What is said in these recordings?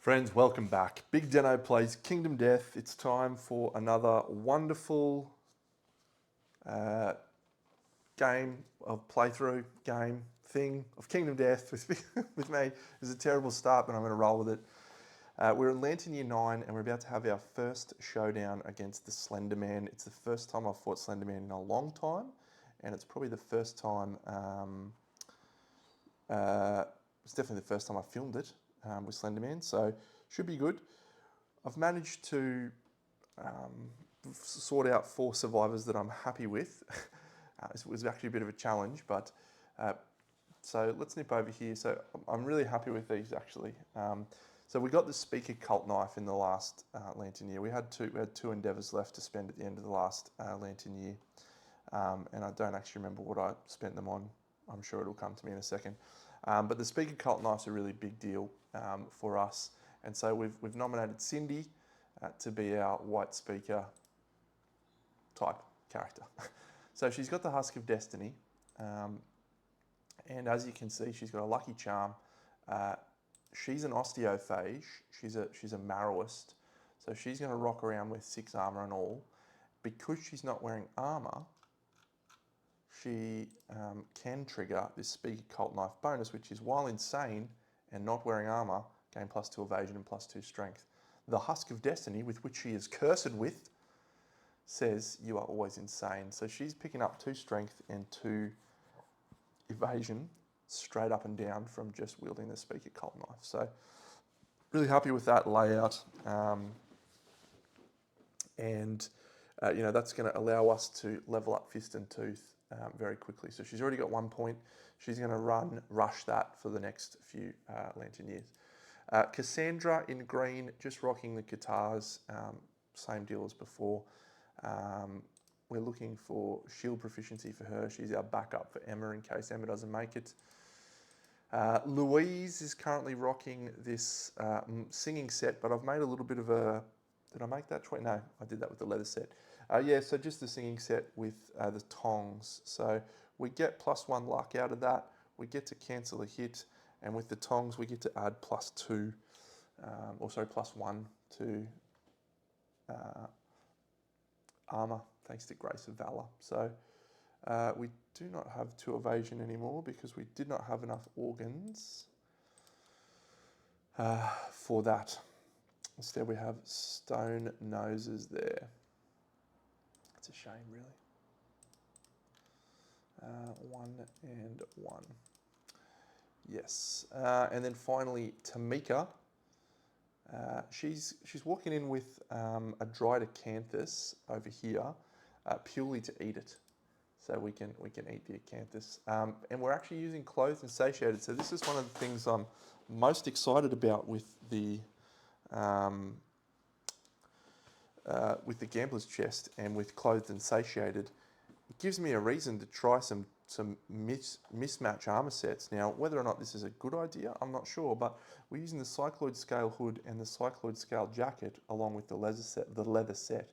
Friends, welcome back. Big Deno plays Kingdom Death. It's time for another wonderful game of playthrough, game, thing of Kingdom Death with me. It's a terrible start, but I'm going to roll with it. We're in Lantern Year 9 and we're about to have our first showdown against the Slenderman. It's the first time I've fought Slenderman in a long time, and it's probably the first time, it's definitely the first time I filmed it with Slenderman, so should be good. I've managed to sort out 4 survivors that I'm happy with. It was actually a bit of a challenge, but so let's nip over here. So I'm really happy with these actually. So we got the Speaker Cult Knife in the last Lantern Year. We had two endeavours left to spend at the end of the last Lantern Year, and I don't actually remember what I spent them on. I'm sure it'll come to me in a second. But the Speaker Cult Knife's a really big deal for us, and so we've nominated Cindy to be our White Speaker type character. So she's got the Husk of Destiny, and as you can see, she's got a lucky charm. She's an osteophage. She's a Marrowist, so she's going to rock around with 6 armor and all. Because she's not wearing armor, she can trigger this Speaker Cult Knife bonus, which is while insane and not wearing armor, gain +2 evasion and +2 strength. The Husk of Destiny, with which she is cursed with, says you are always insane. So she's picking up 2 strength and 2 evasion straight up and down from just wielding the Speaker Cult Knife. So really happy with that layout. And that's going to allow us to level up Fist and Tooth very quickly. So she's already got 1 point. She's going to rush that for the next few Lantern Years. Cassandra in green, just rocking the guitars, same deal as before. We're looking for shield proficiency for her. She's our backup for Emma in case Emma doesn't make it. Louise is currently rocking this singing set, but I've made a little bit of a... Did I make that choice? No, I did that with the leather set. So just the singing set with the tongs. So we get +1 luck out of that. We get to cancel a hit, and with the tongs we get to add +2, +1 to armor, thanks to Grace of Valor. So we do not have 2 evasion anymore because we did not have enough organs for that. Instead we have stone noses there. It's a shame, really. 1 and 1. Yes. And then finally Tamika. She's walking in with a dried acanthus over here, purely to eat it. So we can eat the acanthus. And we're actually using clothed and satiated. So this is one of the things I'm most excited about with the Gambler's Chest and with Clothed and Satiated. It gives me a reason to try some mismatch armor sets. Now, whether or not this is a good idea, I'm not sure, but we're using the Cycloid Scale hood and the Cycloid Scale jacket along with the leather set.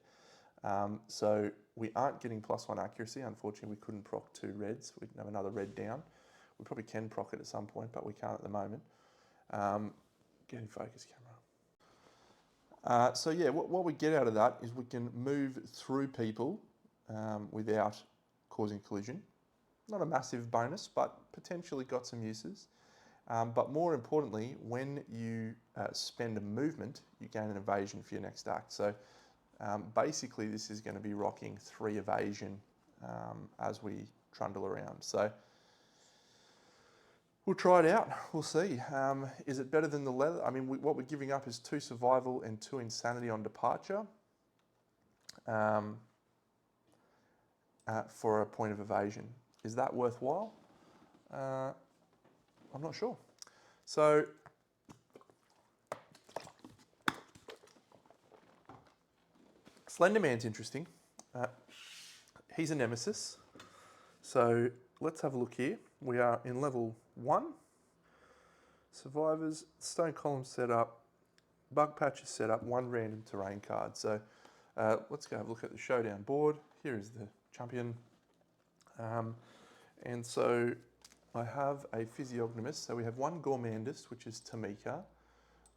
So we aren't getting +1 accuracy. Unfortunately, we couldn't proc 2 reds. We didn't have another red down. We probably can proc it at some point, but we can't at the moment. Get in focus, camera. What we get out of that is we can move through people without causing collision. Not a massive bonus, but potentially got some uses. But more importantly, when you spend a movement, you gain an evasion for your next act. So basically this is going to be rocking 3 evasion as we trundle around. So we'll try it out. We'll see. Is it better than the leather? I mean, what we're giving up is 2 survival and 2 insanity on departure for a point of evasion. Is that worthwhile? I'm not sure. So Slenderman's interesting. He's a nemesis. So let's have a look here. We are in level 1. Survivors, stone column set up, bug patches set up, 1 random terrain card. So let's go have a look at the showdown board. Here is the champion. And so I have a physiognomist. So we have 1 gourmandist, which is Tamika.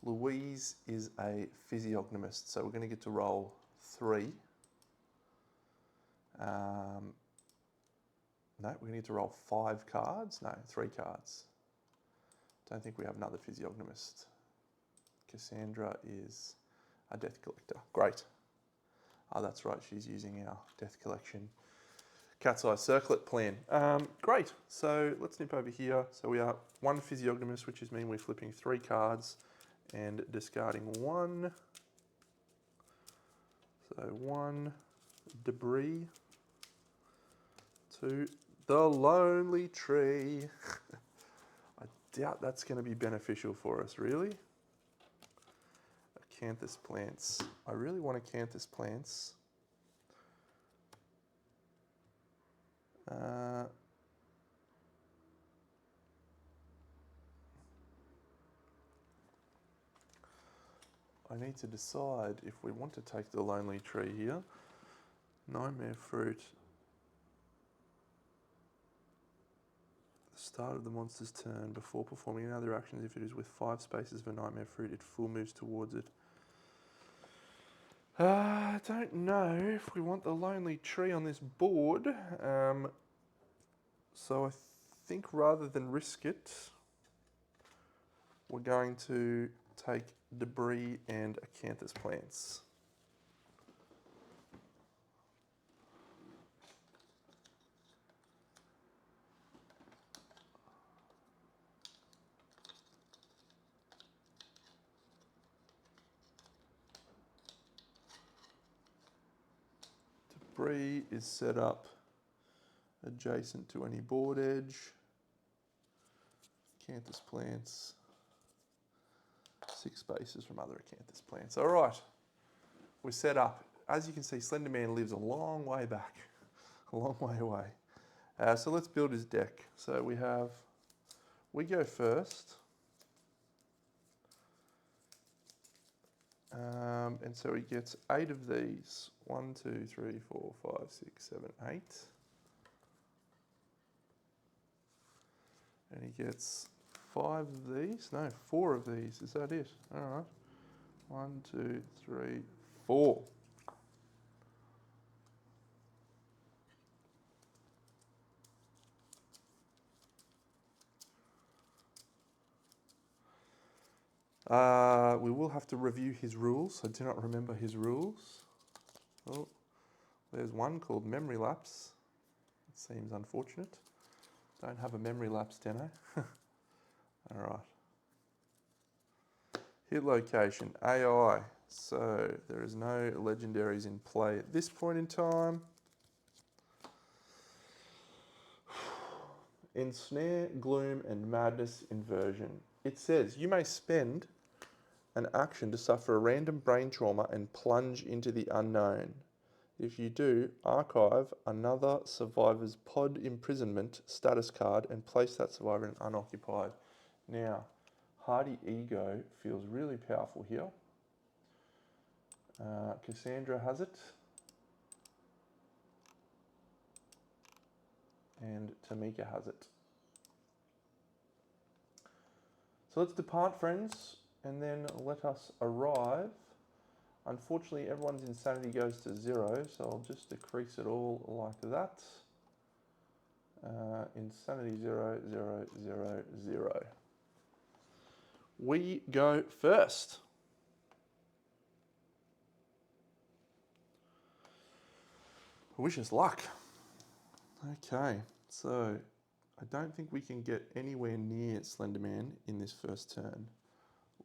Louise is a physiognomist, so we're going to get to roll 3. No, we're going to get to roll 5 cards. No, 3 cards. Don't think we have another physiognomist. Cassandra is a death collector. Great. Oh, that's right, she's using our death collection cat's eye circlet plan. Great, so let's nip over here. So we are 1 physiognomist, which is mean we're flipping 3 cards and discarding 1. So 1 debris, 2 the lonely tree. I doubt that's going to be beneficial for us, really. Acanthus plants. I really want acanthus plants. I need to decide if we want to take the lonely tree here. Nightmare fruit. The start of the monster's turn, before performing any other actions, if it is with 5 spaces of a nightmare fruit, it full moves towards it. I don't know if we want the lonely tree on this board. So I think rather than risk it, we're going to take debris and acanthus plants. Debris is set up adjacent to any board edge. Acanthus plants, 6 spaces from other acanthus plants. All right, we're set up. As you can see, Slenderman lives a long way back, a long way away. So let's build his deck. So we go first. And so he gets 8 of these. 1, 2, 3, 4, 5, 6, 7, 8. And he gets 5 of these. No, 4 of these. Is that it? All right. 1, 2, 3, 4. We will have to review his rules. I do not remember his rules. Oh, there's one called memory lapse. It seems unfortunate. Don't have a memory lapse, Deno. All right. Hit location, AI. So there is no legendaries in play at this point in time. Ensnare, Gloom, and Madness Inversion. It says you may spend an action to suffer a random brain trauma and plunge into the unknown. If you do, archive another survivor's pod imprisonment status card and place that survivor in unoccupied. Now, Hardy Ego feels really powerful here. Cassandra has it. And Tamika has it. So let's depart, friends, and then let us arrive. Unfortunately, everyone's insanity goes to 0, so I'll just decrease it all like that. Insanity 0, 0, 0, 0. We go first. Wish us luck. Okay, so I don't think we can get anywhere near Slenderman in this first turn.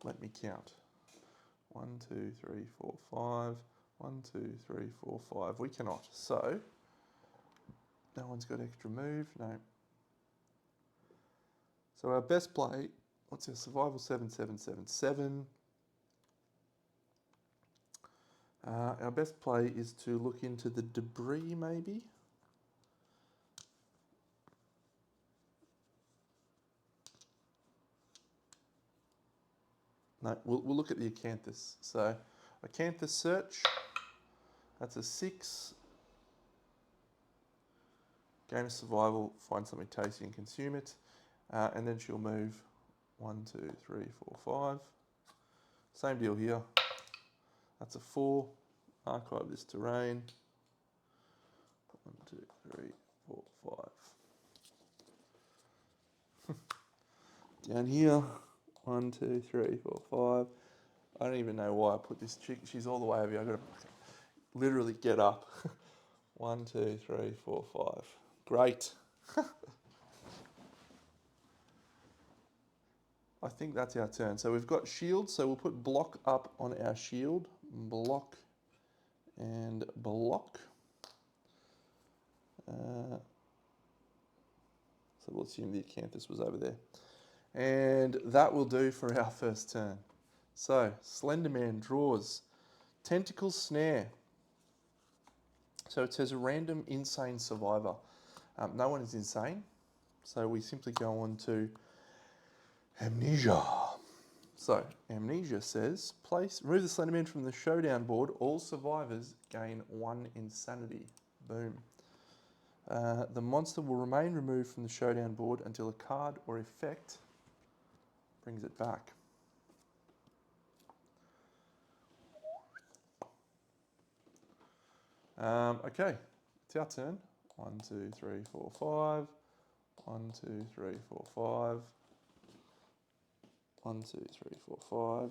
Let me count. 1, 2, 3, 4, 5. 1, 2, 3, 4, 5. We cannot. So, no one's got extra move. No. So our best play, what's our survival? 7, 7, 7, 7. Our best play is to look into the debris, maybe. No, we'll look at the acanthus. So, acanthus search. That's a 6. Gain a survival, find something tasty and consume it. And then she'll move 1, 2, 3, 4, 5. Same deal here. That's a 4. Archive this terrain. 1, 2, 3, 4, 5. Down here. 1, 2, 3, 4, 5. I don't even know why I put this chick. She's all the way over here. I've got to literally get up. 1, 2, 3, 4, 5. Great. I think that's our turn. So we've got shield, so we'll put block up on our shield. Block and block. So we'll assume the acanthus was over there. And that will do for our first turn. So Slenderman draws Tentacle Snare. So it says a random insane survivor. No one is insane. So we simply go on to Amnesia. So Amnesia says, remove the Slenderman from the showdown board. All survivors gain 1 insanity. Boom. The monster will remain removed from the showdown board until a card or effect brings it back. Okay, it's our turn. 1, 2, 3, 4, 5. 1, 2, 3, 4, 5. 1, 2, 3, 4, 5.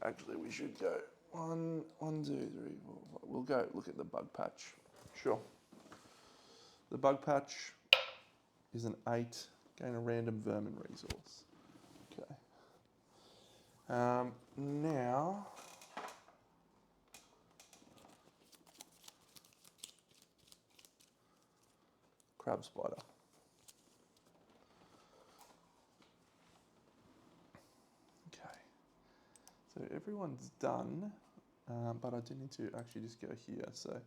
Actually, we should go 1, 2, 3, 4, 5. We'll go look at the bug patch. Sure. The bug patch is an 8. Gain a random vermin resource. Okay. Now, crab spider. Okay. So everyone's done, but I do need to actually just go here. So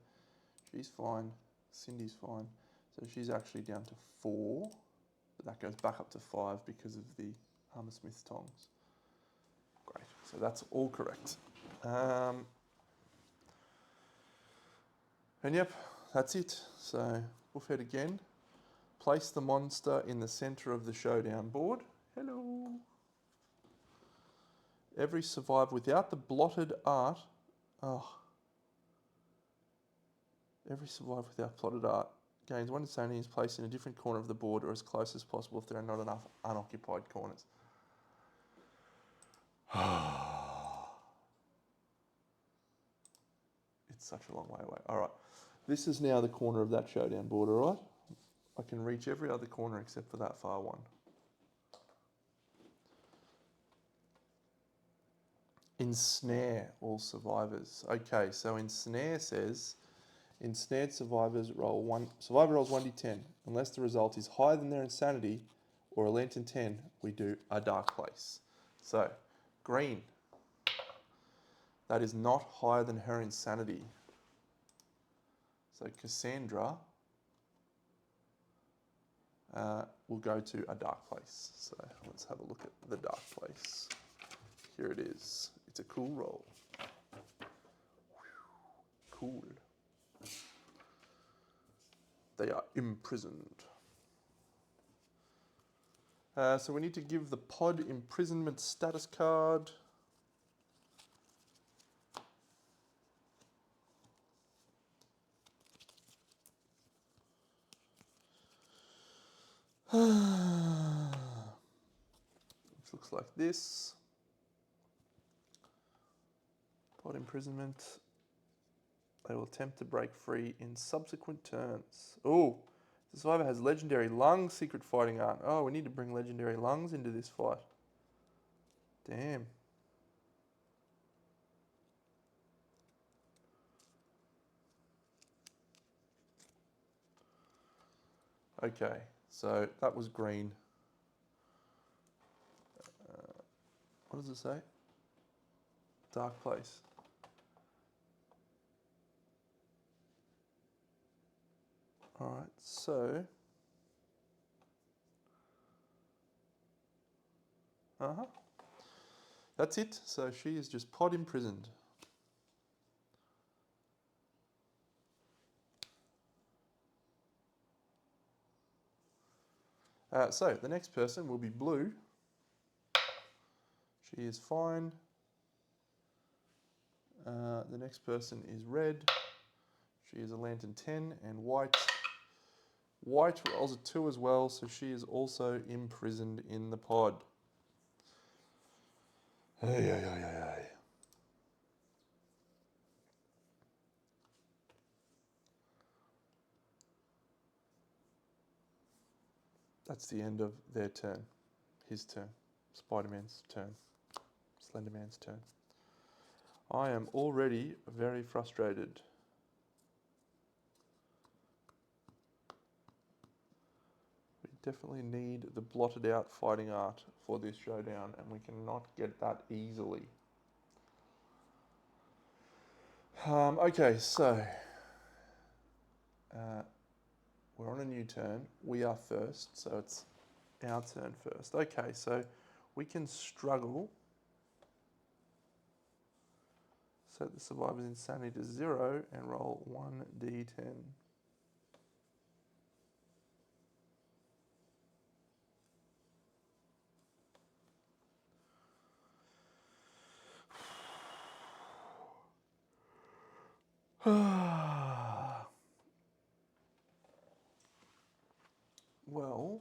she's fine. Cindy's fine. So she's actually down to 4. But that goes back up to 5 because of the Hammersmith tongs. Great. So that's all correct. And yep, that's it. So Buffhead again. Place the monster in the center of the showdown board. Hello. Every survivor without the blotted art. Every survivor without blotted art gains 1 insanity and is placed in a different corner of the board or as close as possible if there are not enough unoccupied corners. It's such a long way away. All right. This is now the corner of that showdown board, all right? I can reach every other corner except for that far one. Ensnare all survivors. Okay, so ensnare says, ensnared survivors roll 1. Survivor rolls 1d10. Unless the result is higher than their insanity or a lantern 10, we do a dark place. So, green. That is not higher than her insanity. So Cassandra will go to a dark place. So let's have a look at the dark place. Here it is. It's a cool roll. Cool. They are imprisoned. So we need to give the pod imprisonment status card. Which looks like this. Pod imprisonment. They will attempt to break free in subsequent turns. Oh, the survivor has legendary lung secret fighting art. Oh, we need to bring legendary lungs into this fight. Damn. Okay, so that was green. What does it say? Dark place. All right, so. That's it. So she is just pod imprisoned. So the next person will be blue. She is fine. The next person is red. She is a lantern 10, and white. White rolls a 2 as well, so she is also imprisoned in the pod. Hey, hey, hey, hey, hey. That's the end of their turn. His turn. Spider-Man's turn. Slenderman's turn. I am already very frustrated. We definitely need the blotted out fighting art for this showdown, and we cannot get that easily. Okay, so we're on a new turn. We are first, so it's our turn first. Okay, so we can struggle. Set the survivor's insanity to 0 and roll 1d10. Well,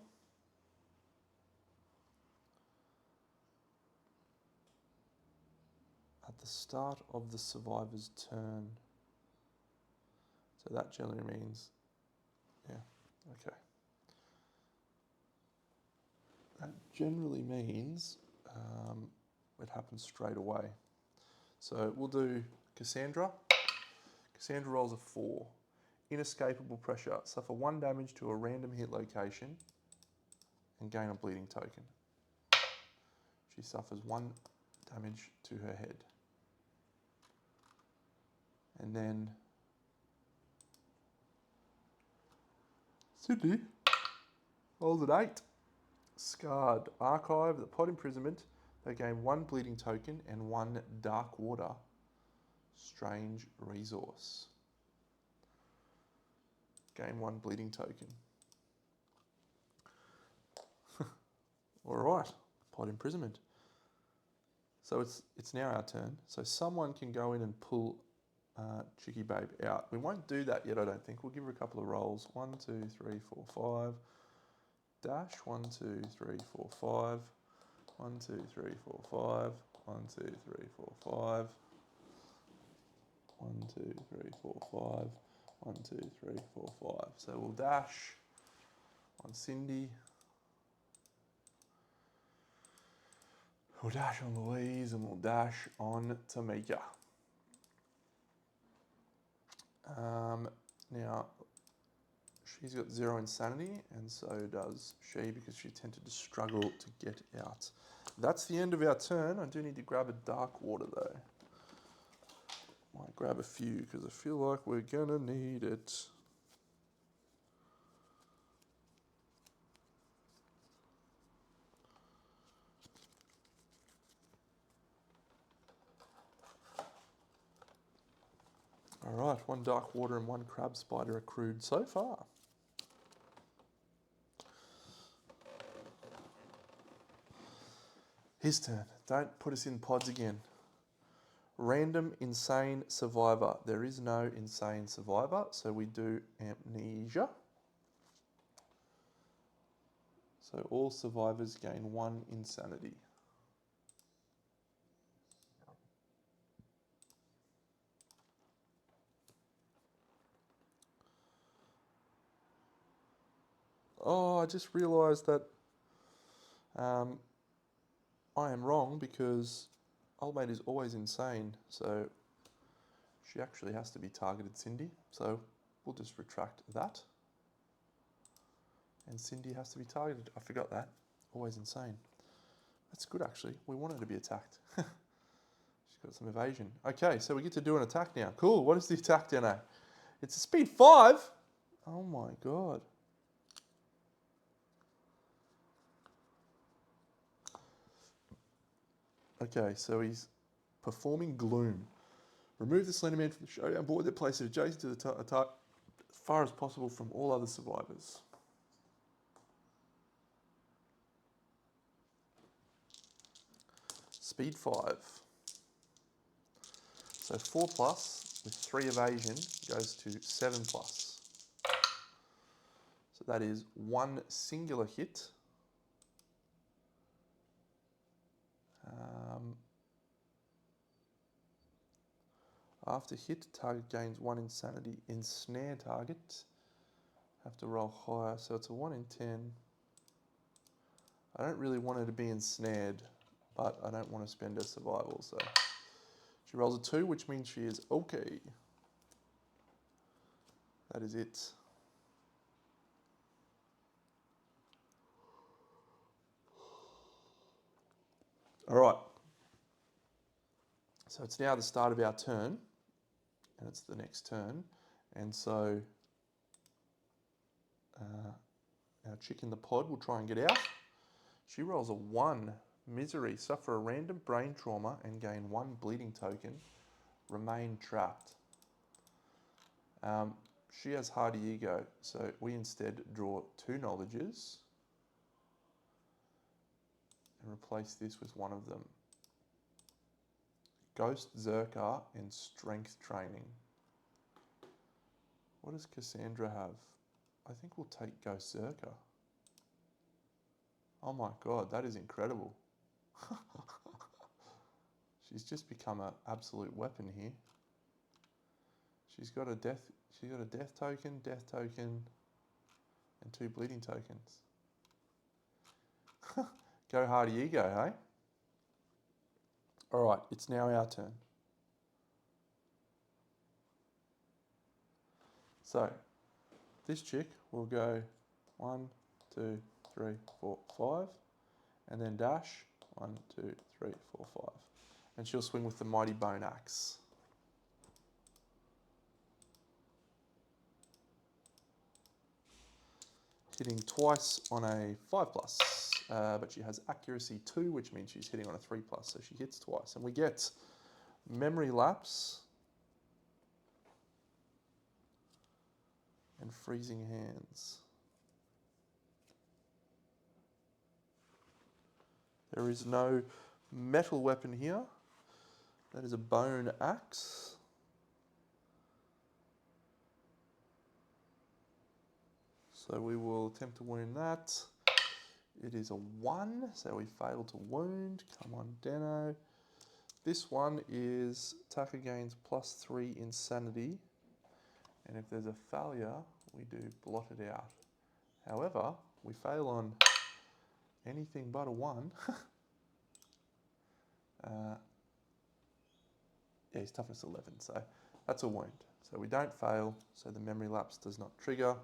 at the start of the survivor's turn, so that generally means, yeah, okay. That generally means it happens straight away. So we'll do Cassandra. Cassandra rolls a 4. Inescapable pressure. Suffer 1 damage to a random hit location and gain a bleeding token. She suffers 1 damage to her head. And then Sydney rolls an 8. Scarred. Archive the pod imprisonment. They gain 1 bleeding token and 1 dark water strange resource. Gain 1 bleeding token. Alright, pod imprisonment. So it's now our turn. So someone can go in and pull Chicky Babe out. We won't do that yet, I don't think. We'll give her a couple of rolls. 1, 2, 3, 4, 5. Dash. 1, 2, 3, 4, 5. 1, 2, 3, 4, 5. 1, 2, 3, 4, 5. 1, 2, 3, 4, 5. 1, 2, 3, 4, 5. So we'll dash on Cindy. We'll dash on Louise, and we'll dash on Tamika. Now, she's got 0 insanity, and so does she, because she tended to struggle to get out. That's the end of our turn. I do need to grab a dark water, though. Might grab a few, because I feel like we're going to need it. Alright, 1 dark water and 1 crab spider accrued so far. His turn. Don't put us in pods again. Random insane survivor. There is no insane survivor, so we do amnesia. So all survivors gain 1 insanity. Oh, I just realised that I am wrong, because old mate is always insane, so she actually has to be targeted Cindy. So we'll just retract that. And Cindy has to be targeted. I forgot that. Always insane. That's good, actually. We want her to be attacked. She's got some evasion. Okay, so we get to do an attack now. Cool. What is the attack, Dano? It's a speed 5. Oh my god. Okay, so he's performing gloom. Remove the Slenderman from the showdown board that place it adjacent to the attack as far as possible from all other survivors. speed 5. So 4 plus with 3 evasion goes to 7 plus. So that is 1 singular hit. After hit, target gains 1 insanity. Ensnare target. Have to roll higher, so it's a 1 in 10. I don't really want her to be ensnared, but I don't want to spend her survival, so she rolls a 2, which means she is okay. That is it. All right. So it's now the start of our turn, and it's the next turn, and so our chick in the pod will try and get out. She rolls a 1. Misery. Suffer a random brain trauma and gain 1 bleeding token. Remain trapped. She has hardy ego, so we instead draw 2 knowledges and replace this with one of them. Ghost Zerker and Strength Training. What does Cassandra have? I think we'll take Ghost Zerker. Oh my god, that is incredible. She's just become an absolute weapon here. She's got a death token, and 2 bleeding tokens. Go hardy ego, hey? Alright, it's now our turn. So, this chick will go 1, 2, 3, 4, 5, and then dash 1, 2, 3, 4, 5. And she'll swing with the Mighty Bone Axe. Hitting twice on a 5 plus, but she has accuracy 2, which means she's hitting on a 3 plus, so she hits twice. And we get Memory Lapse and Freezing Hands. There is no metal weapon here. That is a bone axe. So we will attempt to wound that. It is a 1, so we fail to wound. Come on, Deno. This one is attacker gains +3 insanity. And if there's a failure, we do blot it out. However, we fail on anything but a 1. Yeah, he's toughness 11, so that's a wound. So we don't fail, so the memory lapse does not trigger.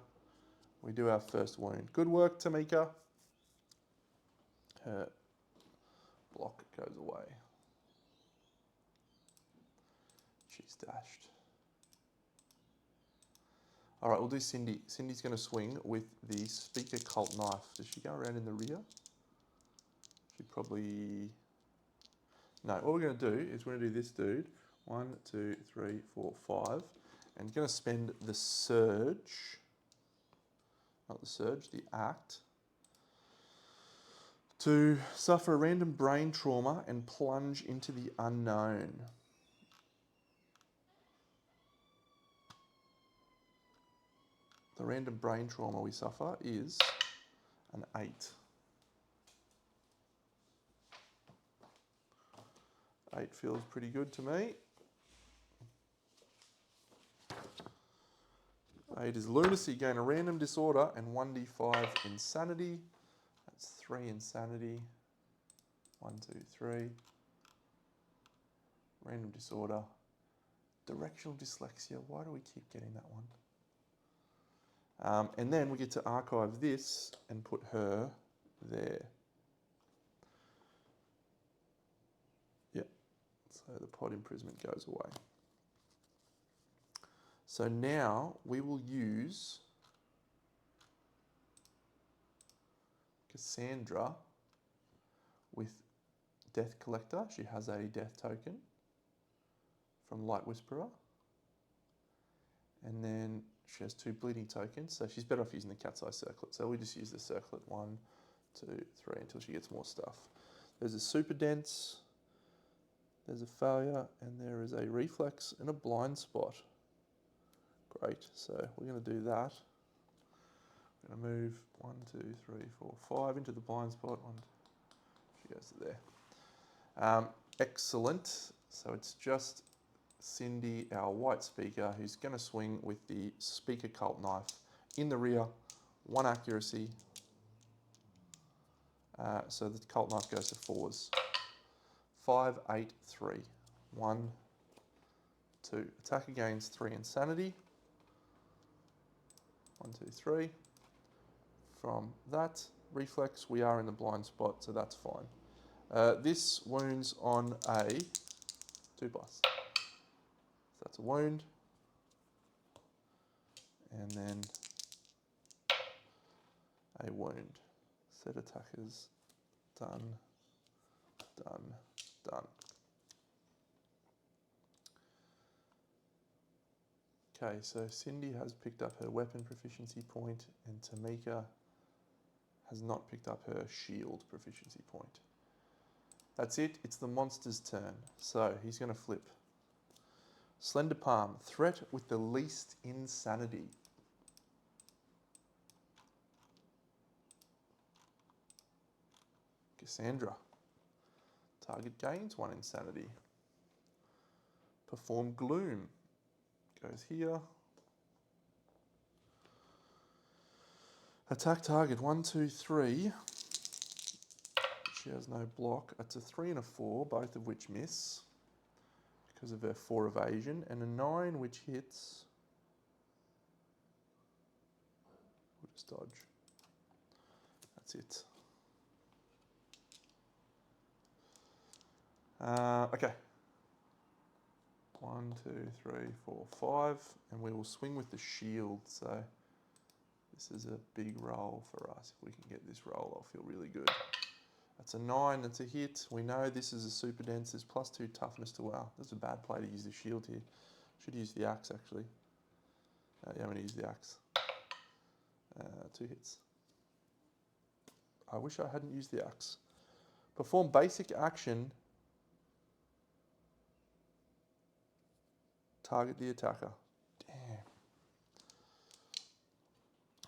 We do our first wound. Good work, Tamika. Her block goes away. She's dashed. All right, we'll do Cindy. Cindy's going to swing with the Speaker Cult Knife. Does she go around in the rear? She probably... No, what we're going to do is we're going to do this dude. 1, 2, 3, 4, 5. And going to spend the surge, not the surge, the act, to suffer a random brain trauma and plunge into the unknown. The random brain trauma we suffer is an 8. 8 feels pretty good to me. 8 is lunacy, gain a random disorder and 1d5 insanity. That's 3 insanity. 1, 2, 3. Random disorder. Directional dyslexia. Why do we keep getting that one? And then we get to archive this and put her there. Yep. So the pod imprisonment goes away. So now we will use Cassandra with Death Collector. She has a death token from Light Whisperer. And then she has 2 bleeding tokens, so she's better off using the cat's eye circlet. So we just use the circlet 1, 2, 3 until she gets more stuff. There's a super dense, There's a failure, and there is a reflex and a blind spot. Great, so we're going to do that. We're going to move 1, 2, 3, 4, 5 into the blind spot. She goes to there. Excellent. So it's just Cindy, our white speaker, who's going to swing with the speaker cult knife in the rear. 1 accuracy. So the cult knife goes to 4s. 5, 8, 3. 1, 2. Attack against 3 insanity. 1, 2, 3. From that reflex, we are in the blind spot, so that's fine. This wounds on a 2+. So that's a wound. And then a wound. Set attackers. Done. Done. Done. Okay, so Cindy has picked up her weapon proficiency point, and Tamika has not picked up her shield proficiency point. That's it, it's the monster's turn. So he's going to flip. Slender Palm, threat with the least insanity. Cassandra, target gains 1 insanity. Perform Gloom, goes here. Attack target 1, 2, 3. She has no block. It's a 3 and a 4, both of which miss because of her 4 evasion, and a 9 which hits. We'll just dodge. That's it. Okay. 1, 2, 3, 4, 5, and we will swing with the shield. So this is a big roll for us. If we can get this roll, I'll feel really good. That's a 9, that's a hit. We know this is a super dense. There's +2 toughness to wow. That's a bad play to use the shield here. Should use the axe actually. Yeah, I'm going to use the axe. 2 hits. I wish I hadn't used the axe. Perform basic action. Target the attacker. Damn.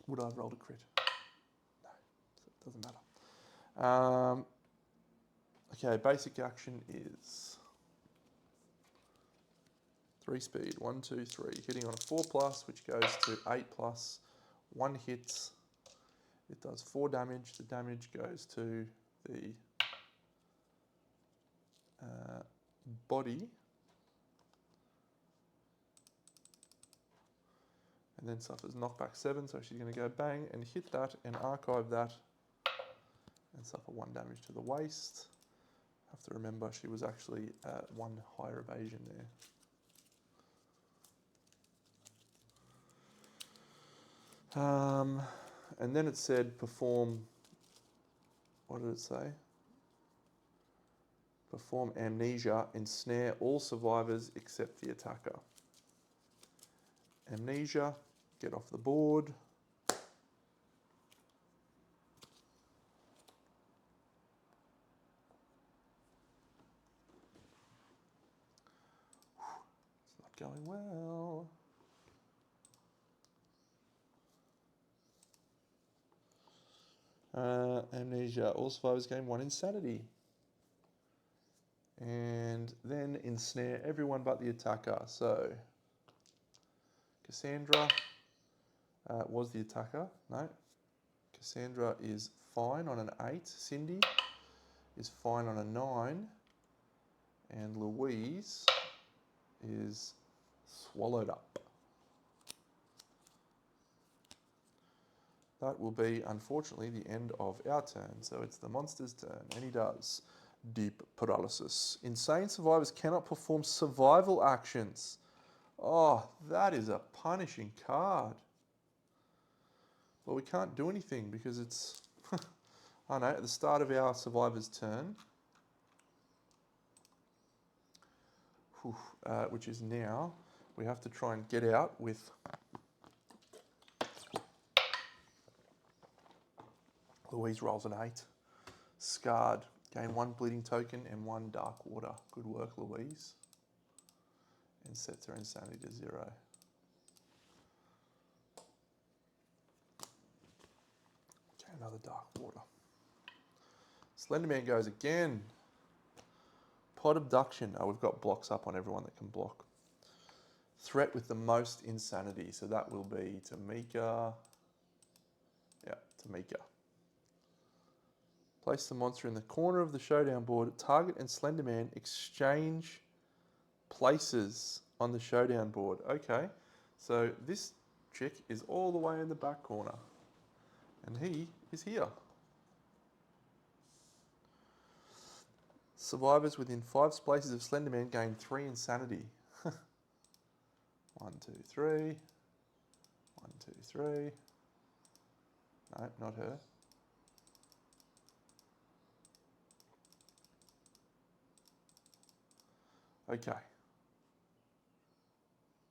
Would I have rolled a crit? No, so it doesn't matter. Okay, basic action is 3 speed, 1, 2, 3. Hitting on a 4+, which goes to 8+. 1 hits. It does 4 damage. The damage goes to the body. And then suffers knockback 7, so she's going to go bang and hit that and archive that and suffer 1 damage to the waist. Have to remember she was actually 1 higher evasion there. And then it said perform, what did it say? Perform amnesia, ensnare all survivors except the attacker. Amnesia, get off the board. It's not going well. Amnesia, all survivors gain 1 insanity. And then ensnare everyone but the attacker. So Cassandra was the attacker. No. Cassandra is fine on an 8. Cindy is fine on a 9. And Louise is swallowed up. That will be, unfortunately, the end of our turn. So it's the monster's turn, and he does deep paralysis. Insane survivors cannot perform survival actions. Oh, that is a punishing card. Well, we can't do anything because it's, I know, at the start of our survivor's turn, which is now, we have to try and get out with Louise rolls an 8. Scarred Gain 1 bleeding token and 1 dark water. Good work, Louise. And sets her insanity to 0. Okay, another dark water. Slenderman goes again. Pod abduction. Oh, we've got blocks up on everyone that can block. Threat with the most insanity. So that will be Tamika. Yeah, Tamika. Place the monster in the corner of the showdown board. Target and Slenderman exchange places on the showdown board. Okay, so this chick is all the way in the back corner. And he is here. Survivors within 5 spaces of Slenderman gain 3 insanity. 1, 2, 3. 1, 2, 3. No, not her. Okay.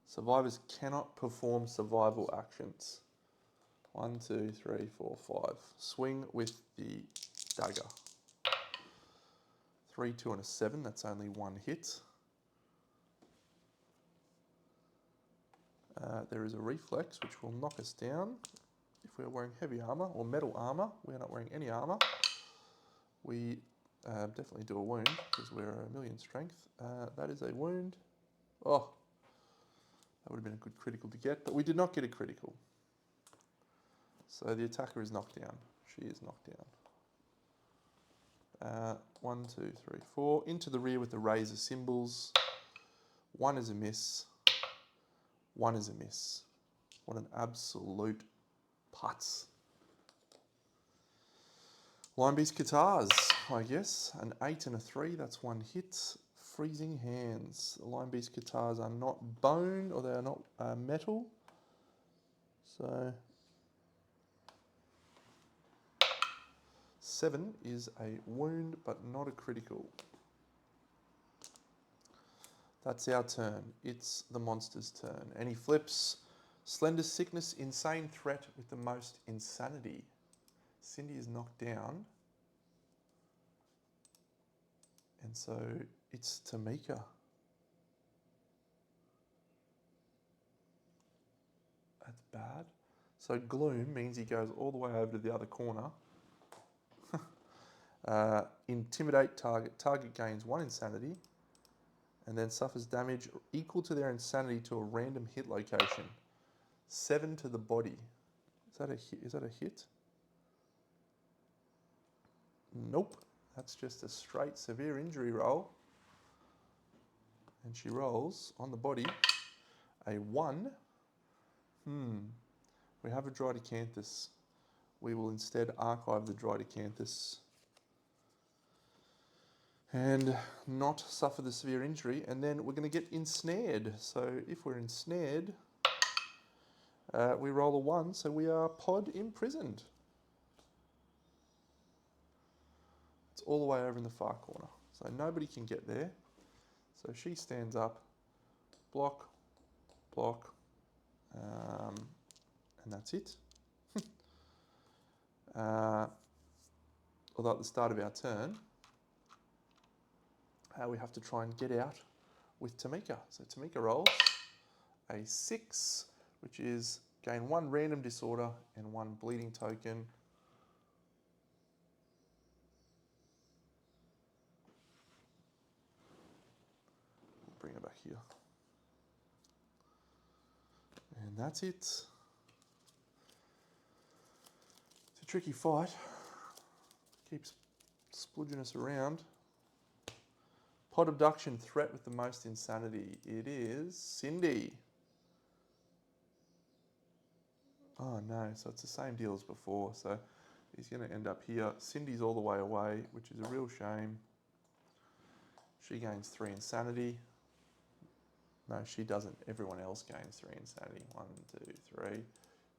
Survivors cannot perform survival actions. 1, 2, 3, 4, 5. Swing with the dagger. 3, 2, and a 7. That's only 1 hit. There is a reflex which will knock us down if we're wearing heavy armor or metal armor. We're not wearing any armor. We definitely do a wound because we're a 1,000,000 strength. That is a wound. Oh, that would have been a good critical to get, but we did not get a critical. So the attacker is knocked down. She is knocked down. 1, 2, 3, 4. Into the rear with the razor symbols. 1 is a miss. 1 is a miss. What an absolute putz. Line Beast Guitars, I guess. An 8 and a 3, that's 1 hit. Freezing Hands. The Line Beast Guitars are not bone, or they are not metal. So 7 is a wound, but not a critical. That's our turn. It's the monster's turn. And he flips Slender Sickness, Insane Threat with the most insanity. Cindy is knocked down. And so it's Tamika. That's bad. So Gloom means he goes all the way over to the other corner. Intimidate target. Target gains 1 insanity and then suffers damage equal to their insanity to a random hit location. 7 to the body. Is that a hit? Is that a hit? Nope. That's just a straight severe injury roll. And she rolls on the body a 1. We have a Drydecanthus. We will instead archive the Drydecanthus and not suffer the severe injury, and then we're going to get ensnared. So if we're ensnared, we roll a 1, so we are pod imprisoned. It's all the way over in the far corner, so nobody can get there. So she stands up, block, block, and that's it. Although at the start of our turn, we have to try and get out with Tamika. So Tamika rolls a 6, which is gain 1 random disorder and 1 bleeding token. Bring her back here. And that's it. It's a tricky fight. Keeps spludging us around. Pod abduction, threat with the most insanity. It is Cindy. Oh no, so it's the same deal as before. So he's going to end up here. Cindy's all the way away, which is a real shame. She gains 3 insanity. No, she doesn't. Everyone else gains 3 insanity. 1, 2, 3.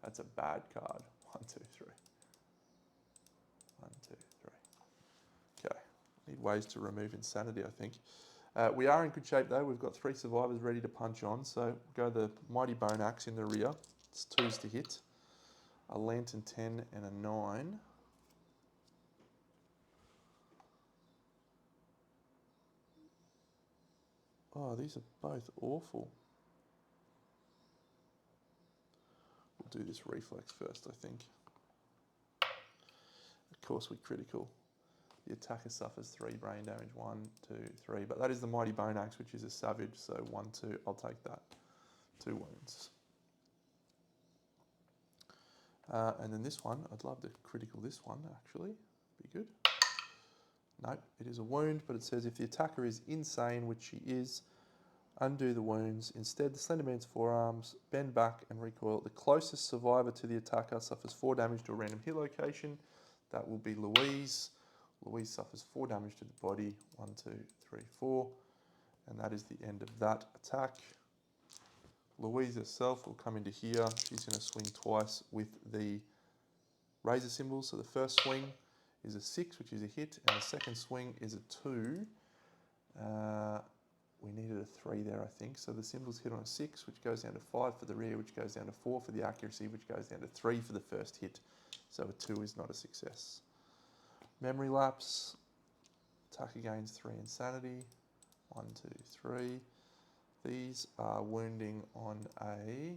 That's a bad card. 1, 2, 3. 1, 2, 3. Okay. Need ways to remove insanity, I think. We are in good shape though. We've got 3 survivors ready to punch on. So go the Mighty Bone Axe in the rear. It's 2s to hit. A Lantern 10 and a 9. Oh, these are both awful. We'll do this reflex first, I think. Of course, we're critical. The attacker suffers 3 brain damage. 1, 2, 3. But that is the Mighty Bone Axe, which is a savage. So 1, 2. I'll take that. 2 wounds. And then this one, I'd love to critical this one, actually. Be good. Nope, it is a wound, but it says if the attacker is insane, which she is, undo the wounds. Instead, the Slenderman's forearms bend back and recoil. The closest survivor to the attacker suffers 4 damage to a random hit location. That will be Louise. Louise suffers 4 damage to the body. 1, 2, 3, 4. And that is the end of that attack. Louise herself will come into here. She's going to swing twice with the razor symbol. So the first swing is a 6, which is a hit, and the second swing is a 2. We needed a 3 there, I think. So the symbol's hit on a 6, which goes down to 5 for the rear, which goes down to 4 for the accuracy, which goes down to 3 for the first hit. So a 2 is not a success. Memory lapse. Attacker gains 3 insanity. 1, 2, 3. These are wounding on a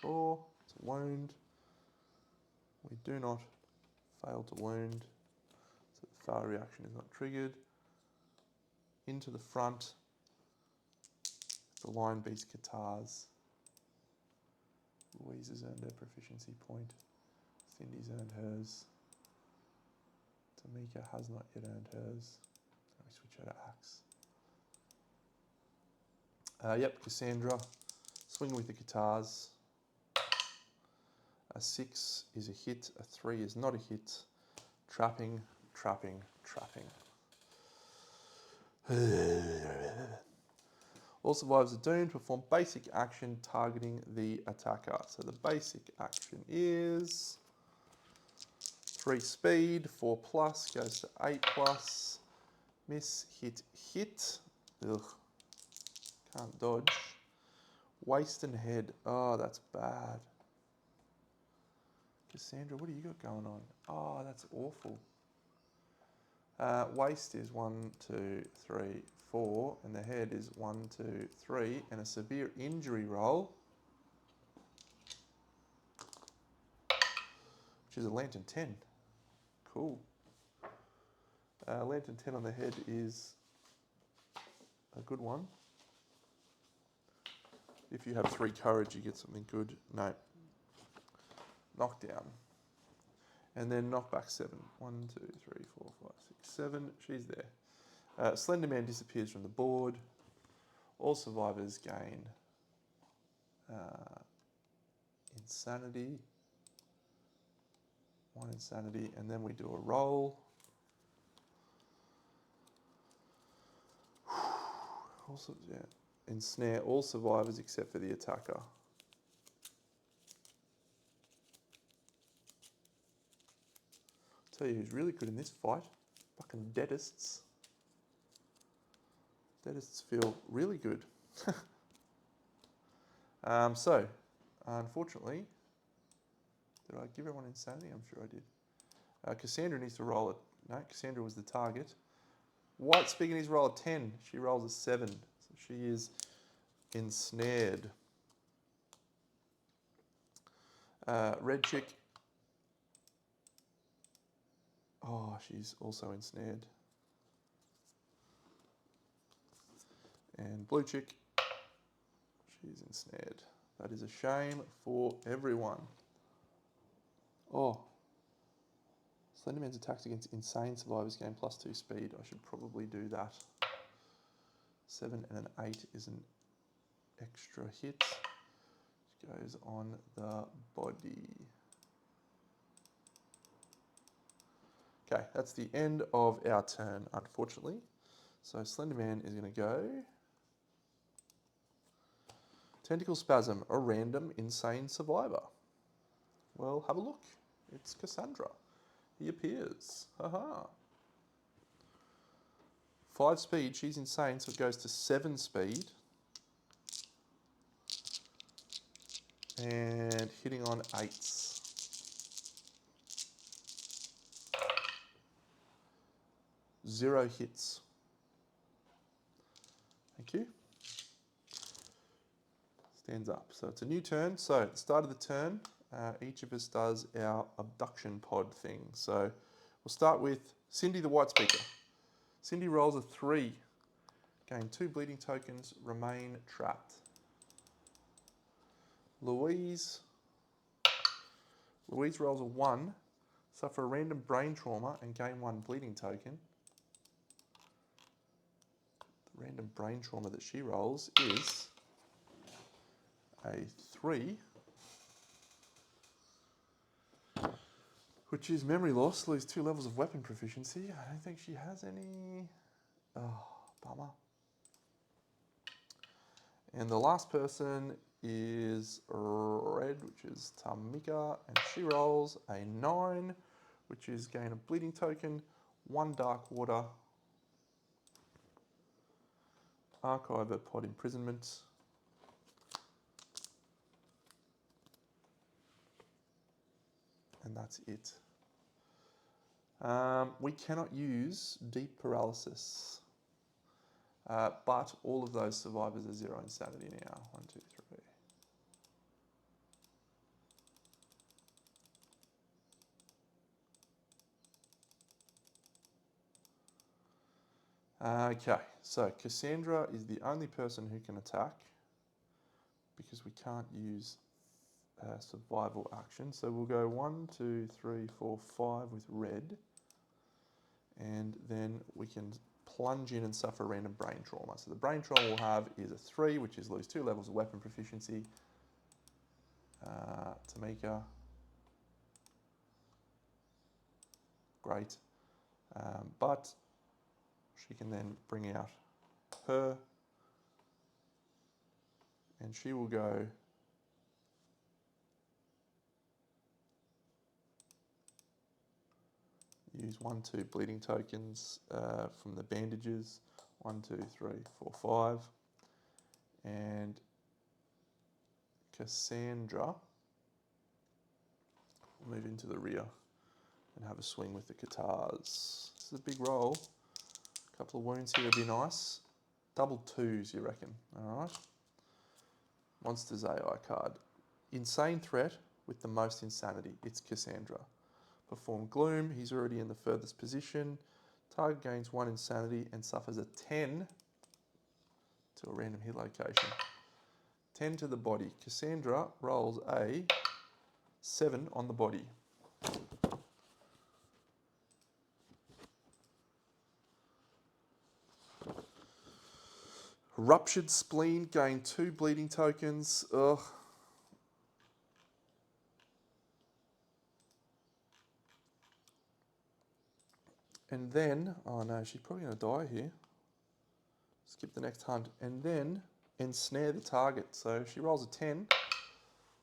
4. It's a wound. We do not fail to wound. So the fail reaction is not triggered. Into the front. The Lion Beast Katars. Louise has earned her proficiency point. Cindy's earned hers. Tamika has not yet earned hers. Let me switch her to Axe. Yep, Cassandra. Swing with the Katars. A 6 is a hit. A 3 is not a hit. Trapping, trapping, trapping. All survivors are doomed to perform basic action targeting the attacker. So the basic action is 3 speed, 4 plus, goes to 8 plus. Miss, hit, hit. Ugh. Can't dodge. Waist and head. Oh, that's bad. Cassandra, what do you got going on? Oh, that's awful. Waist is 1, 2, 3, 4, and the head is 1, 2, 3, and a severe injury roll, which is a Lantern 10. Cool. Lantern 10 on the head is a good one. If you have 3 courage, you get something good. No. Knockdown. And then knockback 7. 1, 2, 3, 4, 5, 6, 7. She's there. Slenderman disappears from the board. All survivors gain insanity. 1 insanity. And then we do a roll. Also, yeah. Ensnare all survivors except for the attacker. I'll tell you who's really good in this fight. Fucking deadists. Deadists feel really good. So, unfortunately, did I give everyone insanity? I'm sure I did. Cassandra needs to roll it. No, Cassandra was the target. White Speaker needs to roll a 10. She rolls a 7. So she is ensnared. Red Chick. Oh, she's also ensnared. And Blue Chick. She's ensnared. That is a shame for everyone. Oh. Slenderman's attacks against insane survivors gain +2 speed. I should probably do that. 7 and an 8 is an extra hit. Which goes on the body. Okay, that's the end of our turn, unfortunately. So Slenderman is going to go. Tentacle Spasm, a random insane survivor. Well, have a look. It's Cassandra. He appears. Haha. 5 speed, she's insane, so it goes to 7 speed. And hitting on 8s. Zero hits. Thank you. Stands up. So it's a new turn. So at the start of the turn, each of us does our abduction pod thing. So we'll start with Cindy the White Speaker. Cindy rolls a 3. Gain 2 bleeding tokens, remain trapped. Louise rolls a 1, suffer a random brain trauma and gain 1 bleeding token. The random brain trauma that she rolls is a 3, which is memory loss, lose 2 levels of weapon proficiency. I don't think she has any. Oh, bummer. And the last person is Red, which is Tamika, and she rolls a 9, which is gain a bleeding token, 1 dark water, archive a pod imprisonment, and that's it. We cannot use deep paralysis. But all of those survivors are 0 insanity now. 1, 2, 3. Okay, so Cassandra is the only person who can attack because we can't use survival action. So we'll go 1, 2, 3, 4, 5 with Red. And then we can plunge in and suffer random brain trauma. So the brain trauma we'll have is a 3, which is lose 2 levels of weapon proficiency. Tamika. Great. But she can then bring out her, and she will go use 1, 2 bleeding tokens from the bandages. 1, 2, 3, 4, 5. And Cassandra will move into the rear and have a swing with the katars. This is a big roll. A couple of wounds here would be nice. Double 2s, you reckon? All right. Monsters AI card. Insane threat with the most insanity. It's Cassandra. Perform Gloom. He's already in the furthest position. Target gains 1 insanity and suffers a 10 to a random hit location. 10 to the body. Cassandra rolls a 7 on the body. Ruptured spleen, gain 2 bleeding tokens. Ugh. And then, oh no, she's probably going to die here. Skip the next hunt. And then ensnare the target. So she rolls a 10.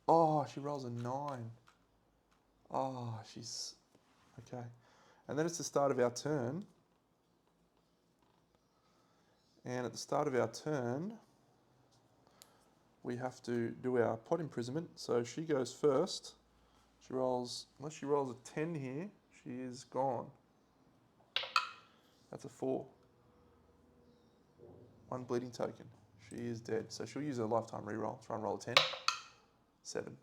Oh, she rolls a 9. Oh, she's... Okay. And then it's the start of our turn. And at the start of our turn, we have to do our pod imprisonment. So she goes first. She rolls, unless she rolls a 10 here, she is gone. That's a 4. 1 bleeding token. She is dead. So she'll use her lifetime reroll. Try and roll a 10. 7.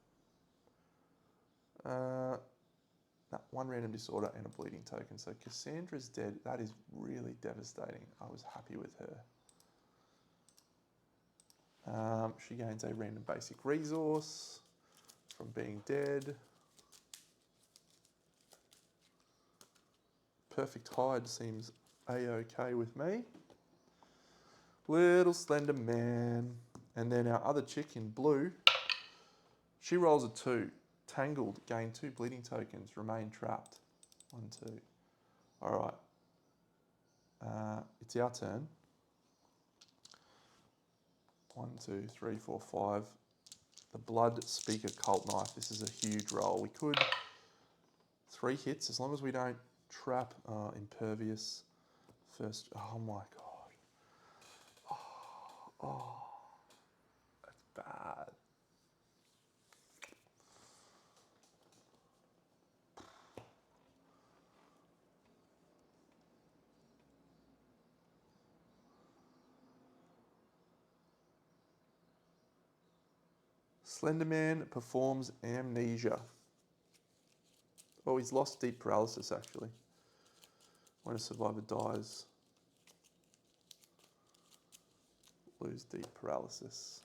No, 1 random disorder and a bleeding token. So Cassandra's dead. That is really devastating. I was happy with her. She gains a random basic resource from being dead. Perfect hide seems a-okay with me. Little slender man. And then our other chick in blue, she rolls a 2. Tangled, gain 2 bleeding tokens, remain trapped. 1, 2. All right. It's our turn. 1, 2, 3, 4, 5. The Blood Speaker Cult Knife. This is a huge roll. We could 3 hits as long as we don't trap Impervious first. Oh my god. Oh, that's bad. Slenderman performs amnesia. Oh, he's lost deep paralysis, actually. When a survivor dies, lose deep paralysis.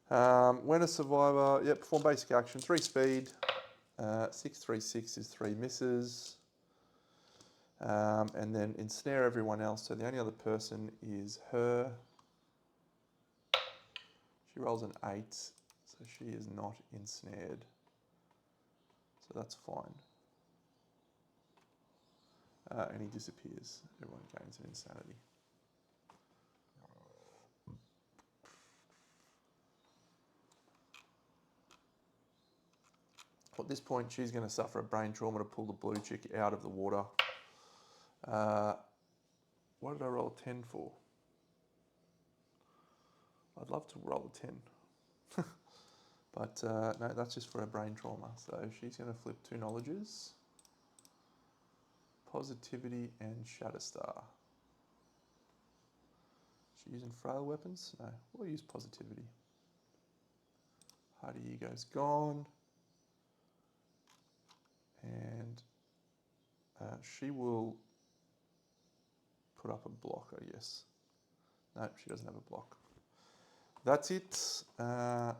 When a survivor, perform basic action, 3 speed, 636 is 3 misses, and then ensnare everyone else. So the only other person is her. She rolls an 8, so she is not ensnared. So that's fine. And he disappears. Everyone gains an insanity. At this point, she's going to suffer a brain trauma to pull the blue chick out of the water. What did I roll a 10 for? I'd love to roll a 10. But no, that's just for a brain trauma. So she's going to flip 2 knowledges. Positivity and Shatterstar. Is she using frail weapons? No, we'll use positivity. Hardy Ego's gone. And she will put up a block, I guess. No, she doesn't have a block. That's it. The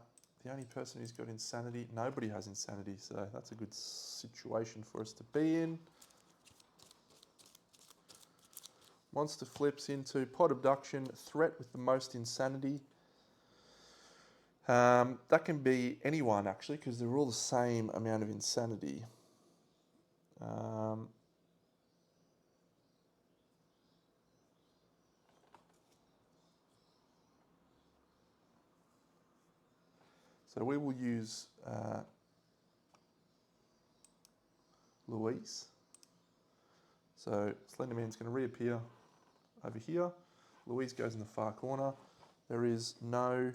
only person who's got insanity, nobody has insanity, so that's a good situation for us to be in. Monster flips into pod abduction, threat with the most insanity. That can be anyone, actually, because they're all the same amount of insanity. So we will use Louise. So Slenderman's going to reappear over here. Louise goes in the far corner. There is no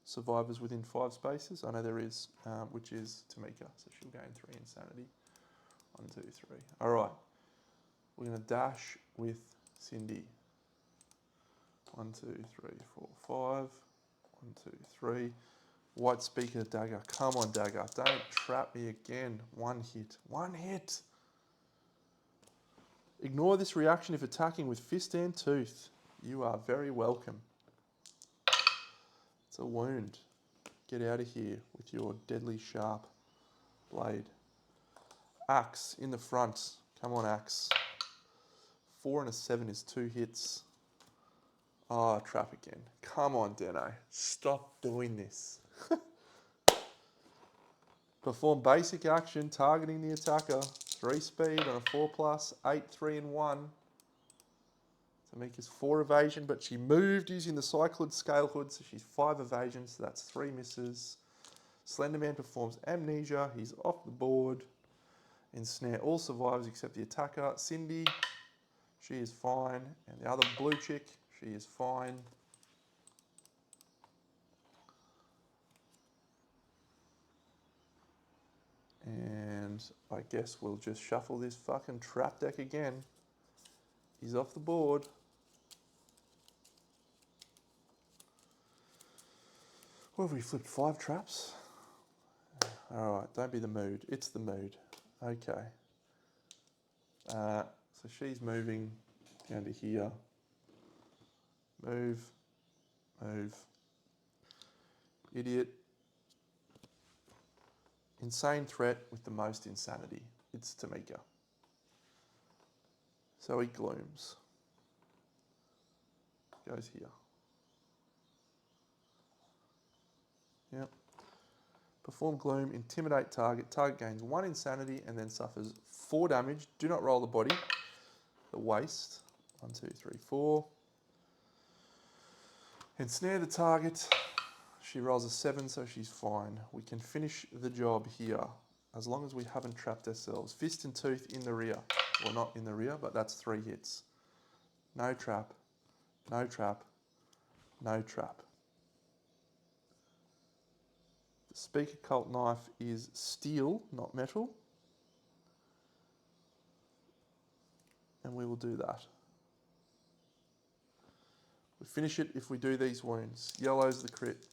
survivors within 5 spaces. I know there is, which is Tamika. So she'll gain 3 insanity. 1, 2, 3. All right. We're going to dash with Cindy. 1, 2, 3, 4, 5. 1, 2, 3. White speaker dagger. Come on, dagger. Don't trap me again. 1 hit. 1 hit. Ignore this reaction if attacking with fist and tooth. You are very welcome. It's a wound. Get out of here with your deadly sharp blade. Axe in the front. Come on, axe. 4 and a 7 is 2 hits. Ah, trap again. Come on, Deno. Stop doing this. Perform basic action targeting the attacker. 3 speed on a 4+, 8, 3 and 1. Tamika's 4 evasion, but she moved using the Cyclid Scale Hood, so she's 5 evasion, so that's 3 misses. Slenderman performs amnesia. He's off the board. Ensnare all survivors except the attacker. Cindy, she is fine. And the other blue chick, she is fine. And I guess we'll just shuffle this fucking trap deck again. He's off the board. What have we flipped? 5 traps? All right, don't be the mood. It's the mood. Okay. So she's moving down to here. Move. Move. Idiot. Insane threat with the most insanity. It's Tamika. So he glooms. Goes here. Yep. Perform gloom, intimidate target. Target gains 1 insanity and then suffers 4 damage. Do not roll the body. The waist. 1, 2, 3, 4. Ensnare the target. She rolls a 7, so she's fine. We can finish the job here, as long as we haven't trapped ourselves. Fist and tooth in the rear. Well, not in the rear, but that's 3 hits. No trap. No trap. No trap. The speaker cult knife is steel, not metal. And we will do that. We finish it if we do these wounds. Yellow's the crit.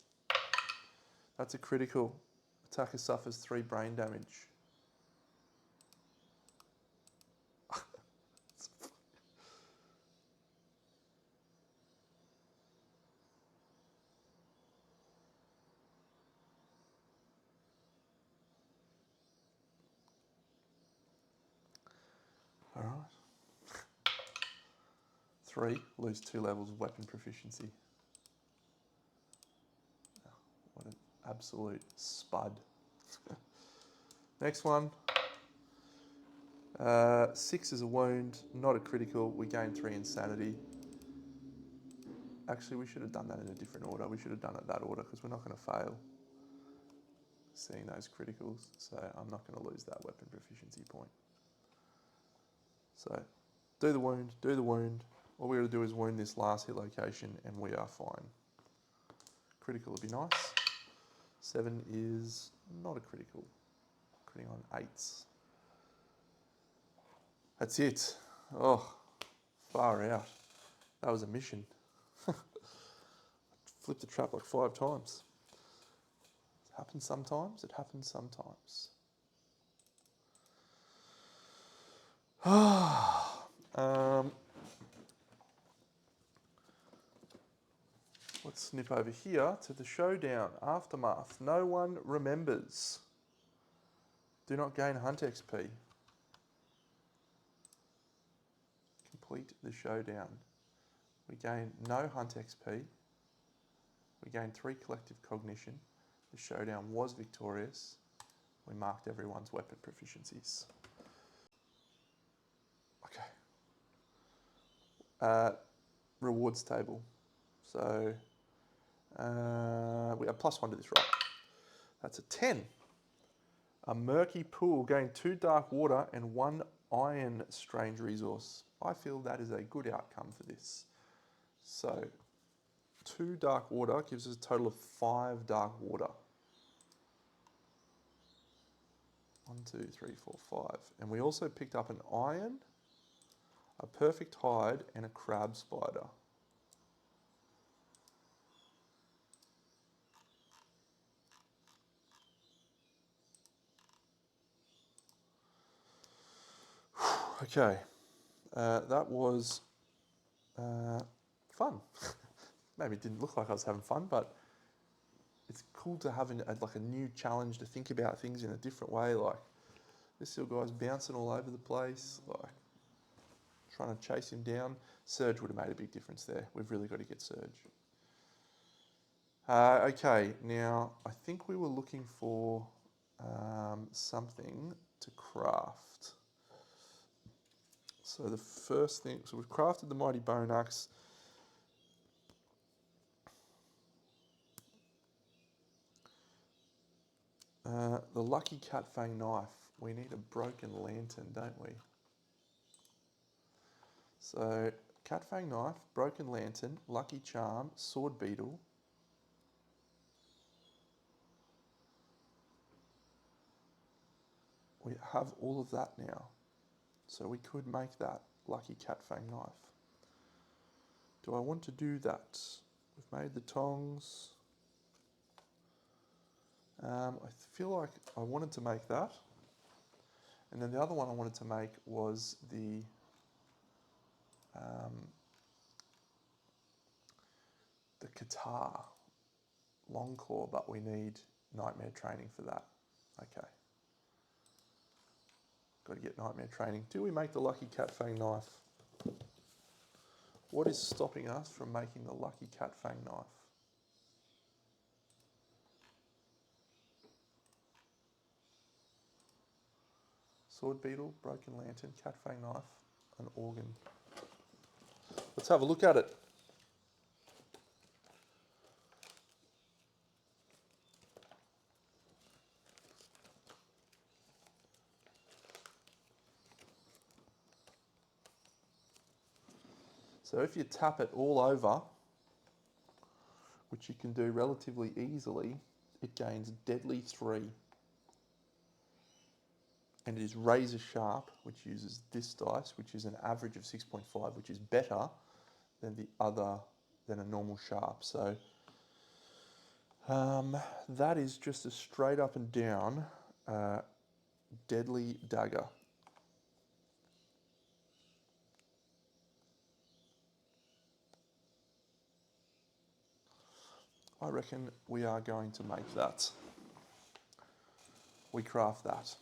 That's a critical. Attacker suffers 3 brain damage. All right. 3, lose 2 levels of weapon proficiency. What an absolute spud. Next one. 6 is a wound, not a critical. We gain 3 insanity. Actually, we should have done that in a different order. We should have done it that order because we're not going to fail seeing those criticals. So I'm not going to lose that weapon proficiency point. So do the wound, do the wound. All we got to do is wound this last hit location and we are fine. Critical would be nice. 7 is not a critical. Critting on 8s. That's it. Oh, far out. That was a mission. Flipped the trap like 5 times. It happens sometimes. It happens sometimes. Let's snip over here to the showdown. Aftermath. No one remembers. Do not gain hunt XP. Complete the showdown. We gain no hunt XP. We gain 3 collective cognition. The showdown was victorious. We marked everyone's weapon proficiencies. Okay. Rewards table. So we have +1 to this, right? That's a 10. A murky pool, gain 2 dark water and 1 iron strange resource. I feel that is a good outcome for this. So 2 dark water gives us a total of 5 dark water. 1, 2, 3, 4, 5. And we also picked up an iron, a perfect hide, and a crab spider. Okay, that was fun. Maybe it didn't look like I was having fun, but it's cool to have like a new challenge to think about things in a different way. Like this little guy's bouncing all over the place, like trying to chase him down. Surge would have made a big difference there. We've really got to get Surge. Okay, now I think we were looking for something to craft. So the first thing, so we've crafted the Mighty Bone Axe. The Lucky Cat Fang Knife. We need a broken lantern, don't we? So, Cat Fang Knife, broken lantern, lucky charm, sword beetle. We have all of that now. So we could make that lucky cat fang knife. Do I want to do that? We've made the tongs. I feel like I wanted to make that. And then the other one I wanted to make was the Qatar long claw, but we need nightmare training for that. Okay. Got to get nightmare training. Do we make the lucky cat fang knife? What is stopping us from making the lucky cat fang knife? Sword beetle, broken lantern, cat fang knife, an organ. Let's have a look at it. So if you tap it all over, which you can do relatively easily, it gains Deadly 3. And it is razor sharp, which uses this dice, which is an average of 6.5, which is better than the other than a normal sharp. So that is just a straight up and down deadly dagger. I reckon we are going to make that. We craft that.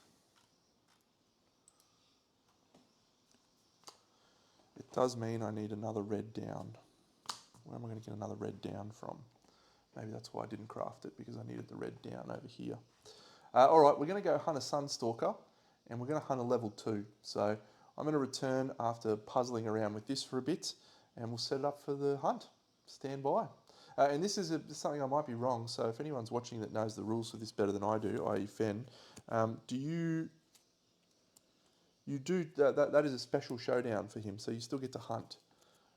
It does mean I need another red down. Where am I going to get another red down from? Maybe that's why I didn't craft it, because I needed the red down over here. All right, we're going to go hunt a Sunstalker, and we're going to hunt a level 2. So I'm going to return after puzzling around with this for a bit, and we'll set it up for the hunt. Stand by. And this is something I might be wrong, so if anyone's watching that knows the rules for this better than I do, i.e. Fen, do you do, that is a special showdown for him, so you still get to hunt,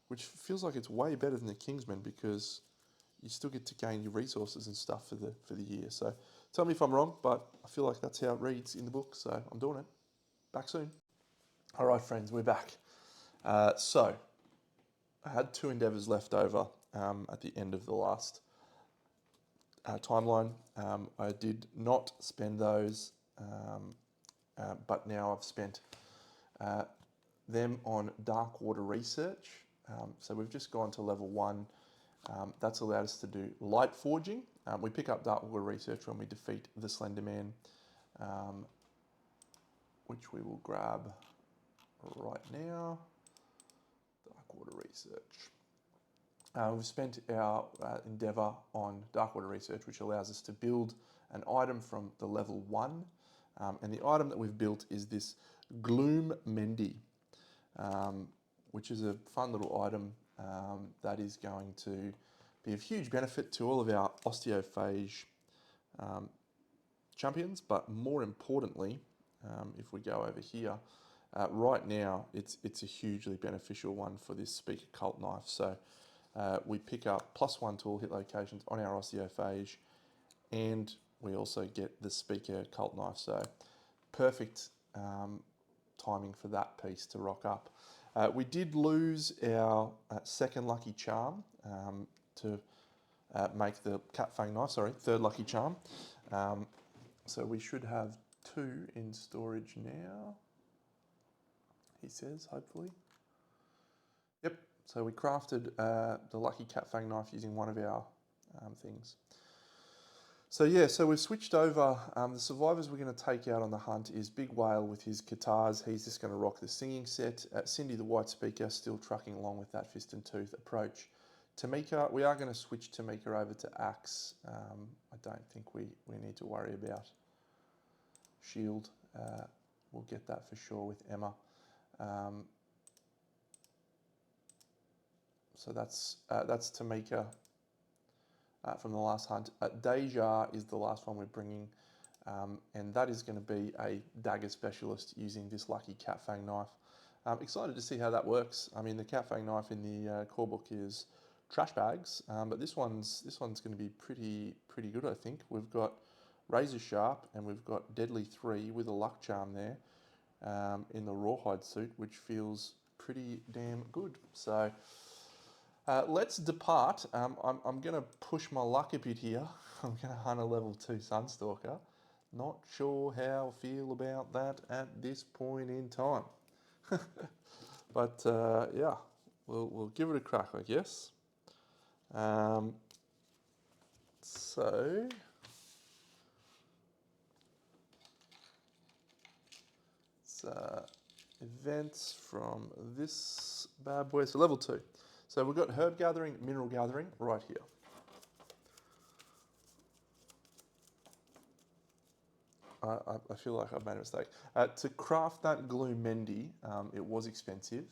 which feels like it's way better than the Kingsman, because you still get to gain your resources and stuff for the year. So tell me if I'm wrong, but I feel like that's how it reads in the book, so I'm doing it. Back soon. All right, friends, we're back. So I had 2 endeavours left over at the end of the last timeline. I did not spend those, but now I've spent them on dark water research. So we've just gone to level 1. That's allowed us to do light forging. We pick up dark water research when we defeat the Slenderman, which we will grab right now. Dark water research. We've spent our endeavour on dark water research, which allows us to build an item from the level 1. And the item that we've built is this Gloom Mendy, which is a fun little item that is going to be of huge benefit to all of our osteophage champions, but more importantly, if we go over here, right now it's a hugely beneficial one for this Speaker Cult Knife. So we pick up +1 to all hit locations on our osteophage, and we also get the Speaker Cult Knife. So perfect timing for that piece to rock up. We did lose our second lucky charm to make the Cat Fang knife, third lucky charm. So we should have 2 in storage now, he says, hopefully. Yep, so we crafted the lucky Cat Fang knife using one of our things. So yeah, so we've switched over. The survivors we're going to take out on the hunt is Big Whale with his guitars. He's just going to rock the singing set. Cindy the White Speaker still trucking along with that Fist and Tooth approach. Tamika, we are going to switch Tamika over to Axe. I don't think we need to worry about Shield. We'll get that for sure with Emma. So that's Tamika. From the last hunt. Deja is the last one we're bringing, and that is going to be a dagger specialist using this lucky Cat Fang knife. I'm excited to see how that works. I mean, the Cat Fang knife in the core book is trash bags, but this one's going to be pretty good, I think. We've got razor sharp, and we've got deadly 3 with a luck charm there in the rawhide suit, which feels pretty damn good. So. Let's depart. I'm going to push my luck a bit here. I'm going to hunt a level 2 Sunstalker. Not sure how I feel about that at this point in time. But yeah, we'll give it a crack, I guess. So it's events from this bad boy. So level 2. So we've got herb gathering, mineral gathering right here. I feel like I've made a mistake. To craft that Gloom Mendy, it was expensive.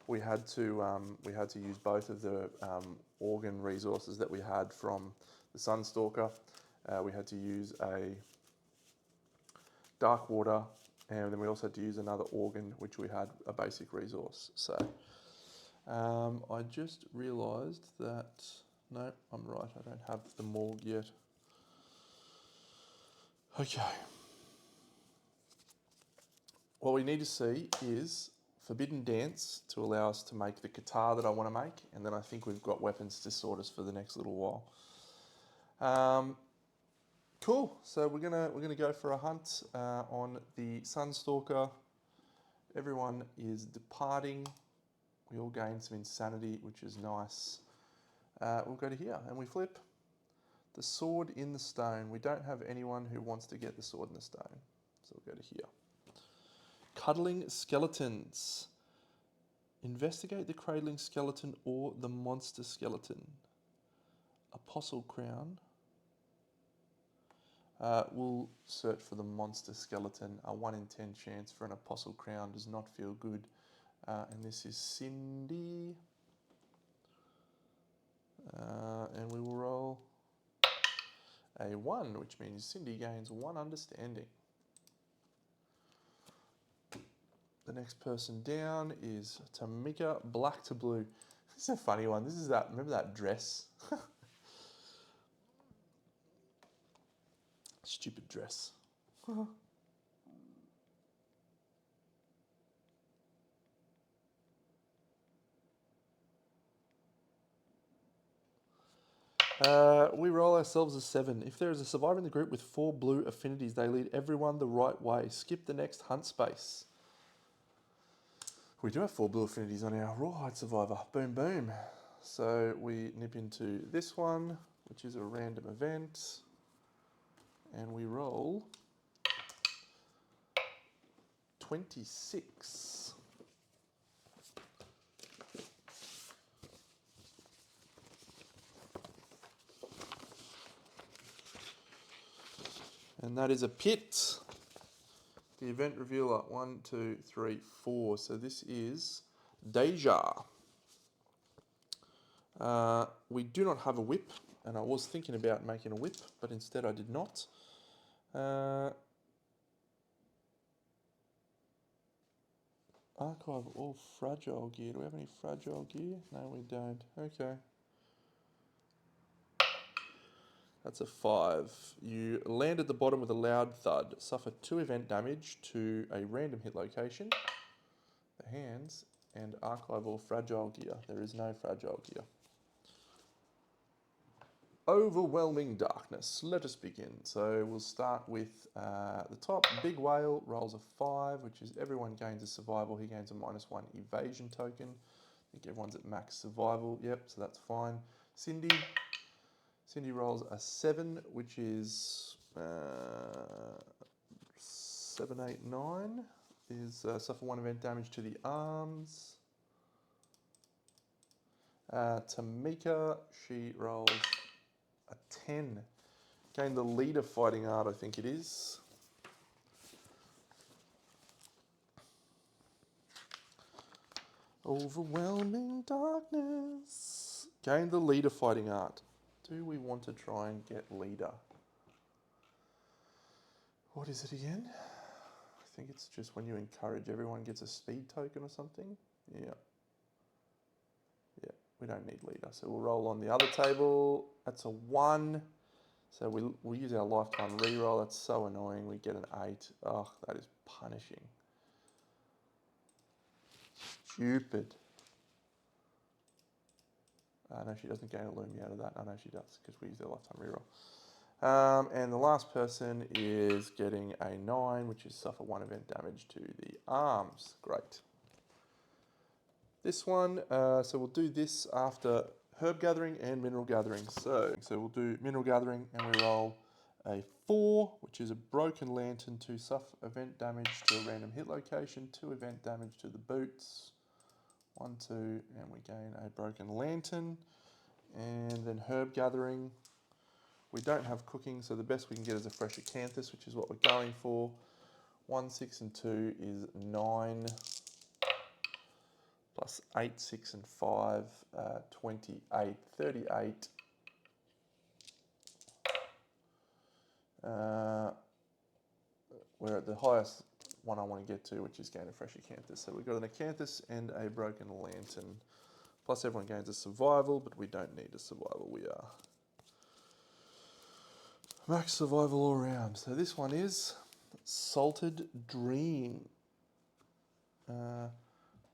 We had to use both of the organ resources that we had from the Sunstalker. We had to use a dark water, and then we also had to use another organ, which we had a basic resource. So. I just realised that, no, I'm right, I don't have the morgue yet. Okay. What we need to see is Forbidden Dance to allow us to make the guitar that I want to make, and then I think we've got weapons to sort us for the next little while. Cool. So we're gonna go for a hunt on the Sunstalker. Everyone is departing. We all gain some insanity, which is nice. We'll go to here and we flip the sword in the stone. We don't have anyone who wants to get the sword in the stone, so we'll go to here. Cuddling skeletons. Investigate the cradling skeleton or the monster skeleton. Apostle crown. We'll search for the monster skeleton. A 1 in 10 chance for an apostle crown does not feel good. And this is Cindy. And we will roll a 1, which means Cindy gains 1 understanding. The next person down is Tamika, black to blue. This is a funny one. This is that, remember that dress? Stupid dress. We roll ourselves a 7. If there is a survivor in the group with 4 blue affinities, they lead everyone the right way. Skip the next hunt space. We do have 4 blue affinities on our rawhide survivor. Boom, boom. So we nip into this one, which is a random event. And we roll 26. And that is a pit. The event revealer, 1, 2, 3, 4. So this is Deja. We do not have a whip, and I was thinking about making a whip, but instead I did not. Archive all fragile gear. Do we have any fragile gear? No, we don't. Okay. That's a 5. You land at the bottom with a loud thud. Suffer 2 event damage to a random hit location, the hands, and archive all fragile gear. There is no fragile gear. Overwhelming darkness. Let us begin. So we'll start with the top. Big Whale rolls a 5, which is everyone gains a survival. He gains a -1 evasion token. I think everyone's at max survival. Yep, so that's fine. Cindy rolls a 7, which is 7, 8, 9. Is suffer 1 event damage to the arms. Tamika, she rolls a 10. Gain the leader fighting art, I think it is. Overwhelming darkness. Gain the leader fighting art. Do we want to try and get leader? What is it again? I think it's just when you encourage everyone gets a speed token or something. Yeah. Yeah, we don't need leader. So we'll roll on the other table. That's a 1. So we use our lifetime reroll. That's so annoying. We get an 8. Oh, that is punishing. Stupid. No, she doesn't gain a Lumi out of that. Oh, no, she does, because we use their lifetime reroll. And the last person is getting a 9, which is suffer 1 event damage to the arms. Great. This one, so we'll do this after herb gathering and mineral gathering. So we'll do mineral gathering and we roll a 4, which is a broken lantern to suffer event damage to a random hit location, 2 event damage to the boots, 1, 2, and we gain a broken lantern. And then herb gathering. We don't have cooking, so the best we can get is a fresh acanthus, which is what we're going for. 1, 6, and 2 is 9. Plus 8, 6, and 5, 28, 38. We're at the highest one I want to get to, which is gain a fresh acanthus. So we've got an acanthus and a broken lantern. Plus everyone gains a survival, but we don't need a survival. We are max survival all around. So this one is Salted Dream.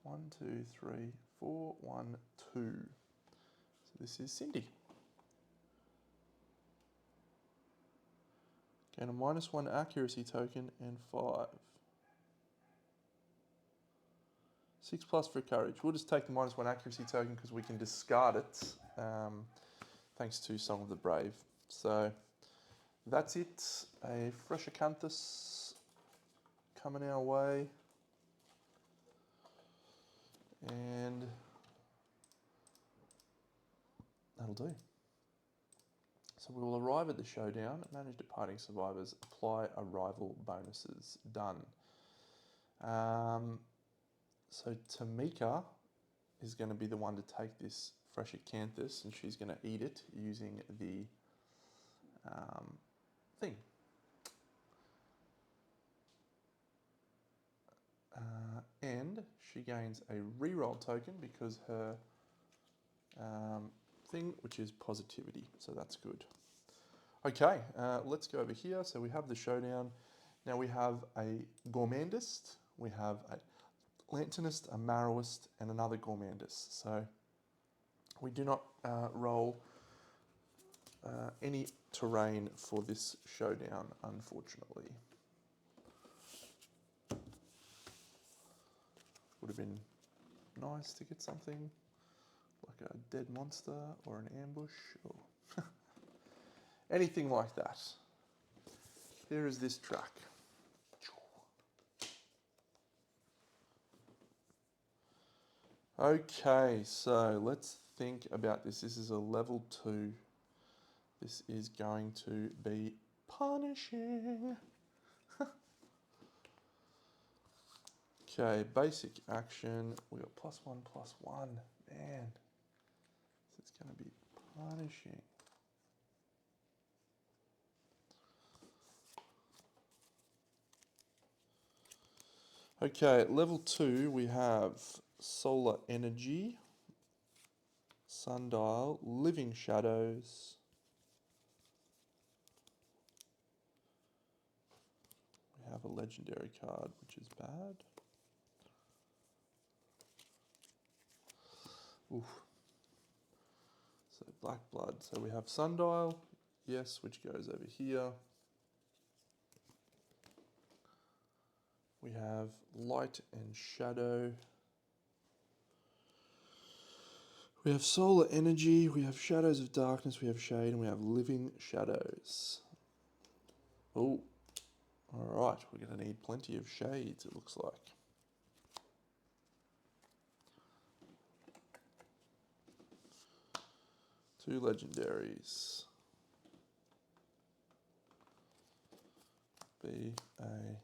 1, 2, 3, 4, 1, 2. So this is Cindy. Gain a -1 accuracy token and 5. 6+ for courage. We'll just take the -1 accuracy token because we can discard it thanks to Song of the Brave. So that's it. A fresh Acanthus coming our way. And that'll do. So we will arrive at the showdown, manage departing survivors, apply arrival bonuses. Done. So Tamika is going to be the one to take this fresh Acanthus, and she's going to eat it using the thing. And she gains a reroll token because her thing, which is positivity, so that's good. Okay, let's go over here. So we have the showdown. Now we have a Gourmandist, we have a Lanternist, a Marrowist, and another Gourmandist. So we do not roll any terrain for this showdown, unfortunately. Would have been nice to get something like a dead monster or an ambush or anything like that. Here is this track. Okay, so let's think about this. This is a level 2. This is going to be punishing. Okay, basic action. We got +1/+1. Man, this is going to be punishing. Okay, at level 2 we have Solar Energy, Sundial, Living Shadows. We have a legendary card, which is bad. Oof. So Black Blood. So we have Sundial, yes, which goes over here. We have Light and Shadow. We have Solar Energy, we have Shadows of Darkness, we have Shade, and we have Living Shadows. Oh, alright, we're going to need plenty of shades, it looks like. Two legendaries. B, A.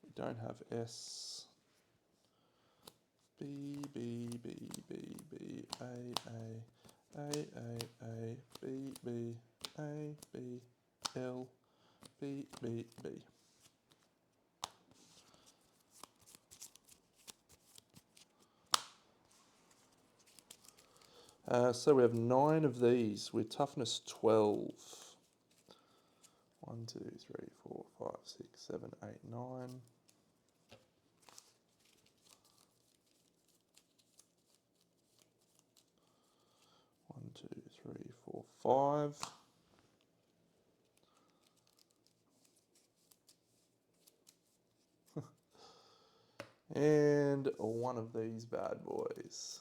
We don't have S. B, B, B, B, B, A, B, B, A, B, L, B, B, B. So we have 9 of these with toughness 12. 1, 2, 3, 4, 5, 6, 7, 8, 9. 1, 2, 3, 4, 5. And one of these bad boys.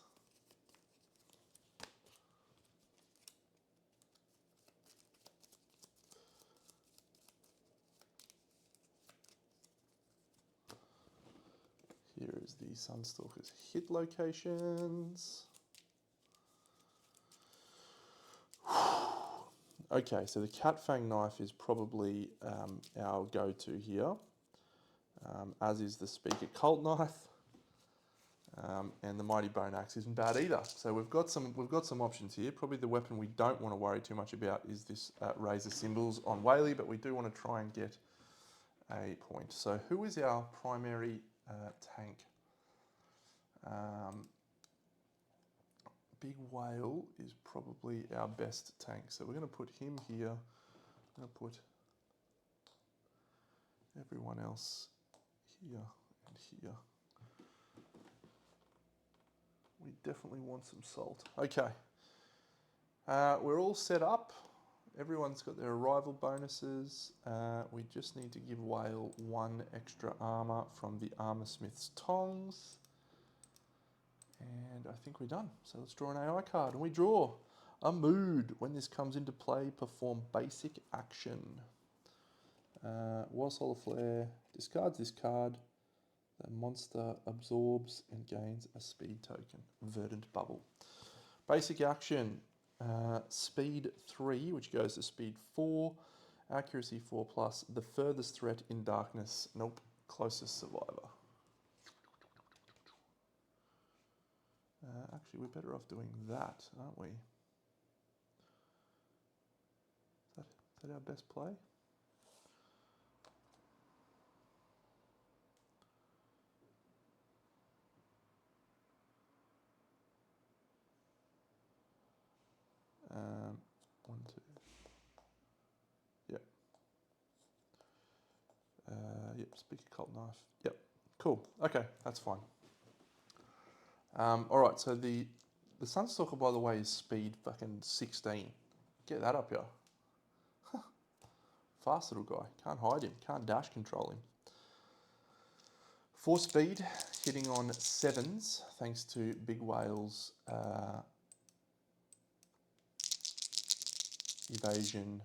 Here is the Sunstalker's hit locations. Okay, so the Cat Fang knife is probably our go-to here, as is the Speaker Cult knife, and the Mighty Bone Axe isn't bad either. So we've got some options here. Probably the weapon we don't want to worry too much about is this Razor Symbols on Whaley, but we do want to try and get a point. So who is our primary tank? Big Whale is probably our best tank. So we're going to put him here. I'm going to put everyone else here and here. We definitely want some salt. Okay. We're all set up. Everyone's got their arrival bonuses. We just need to give Whale 1 extra armor from the Armorsmith's Tongs. And I think we're done. So let's draw an AI card. And we draw a mood. When this comes into play, perform basic action. While Solar Flare discards this card, the monster absorbs and gains a speed token. Verdant Bubble. Basic action. Speed 3, which goes to speed 4. Accuracy 4+. The furthest threat in darkness. Nope. Closest survivor. Actually, we're better off doing that, aren't we? Is that our best play? One, two. Yep. Yep, Speak Occult Knife. Yep, cool. Okay, that's fine. All right, so the Sunstalker, by the way, is speed fucking 16. Get that up here. Fast little guy. Can't hide him. Can't dash control him. 4 speed, hitting on 7s, thanks to Big Whale's evasion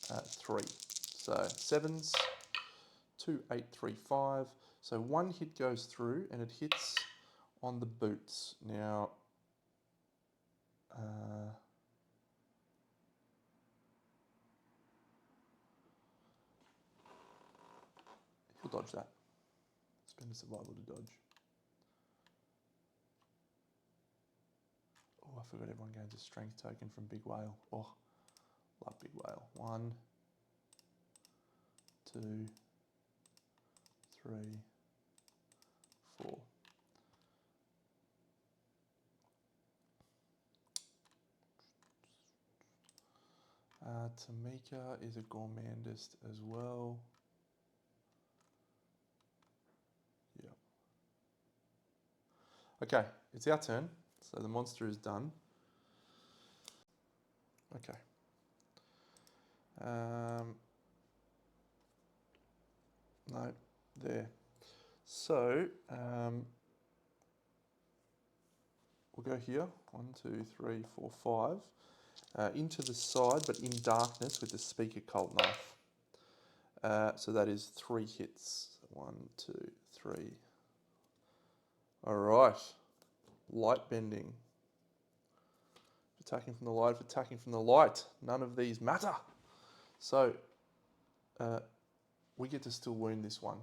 3. So 7s, 2, 8, 3, 5. So 1 hit goes through and it hits on the boots. Now, he'll dodge that. Spend a survival to dodge. Oh, I forgot everyone gains a strength token from Big Whale. Oh, love Big Whale. 1, 2, 3, 4. Tamika is a gourmandist as well. Yep. Okay, it's our turn. So the monster is done. Okay. No, there. So we'll go here. 1, 2, 3, 4, 5. Into the side, but in darkness with the Speak Occult Knife. So that is 3 hits. 1, 2, 3. All right. Light bending. Attacking from the light, attacking from the light. None of these matter. So we get to still wound this one,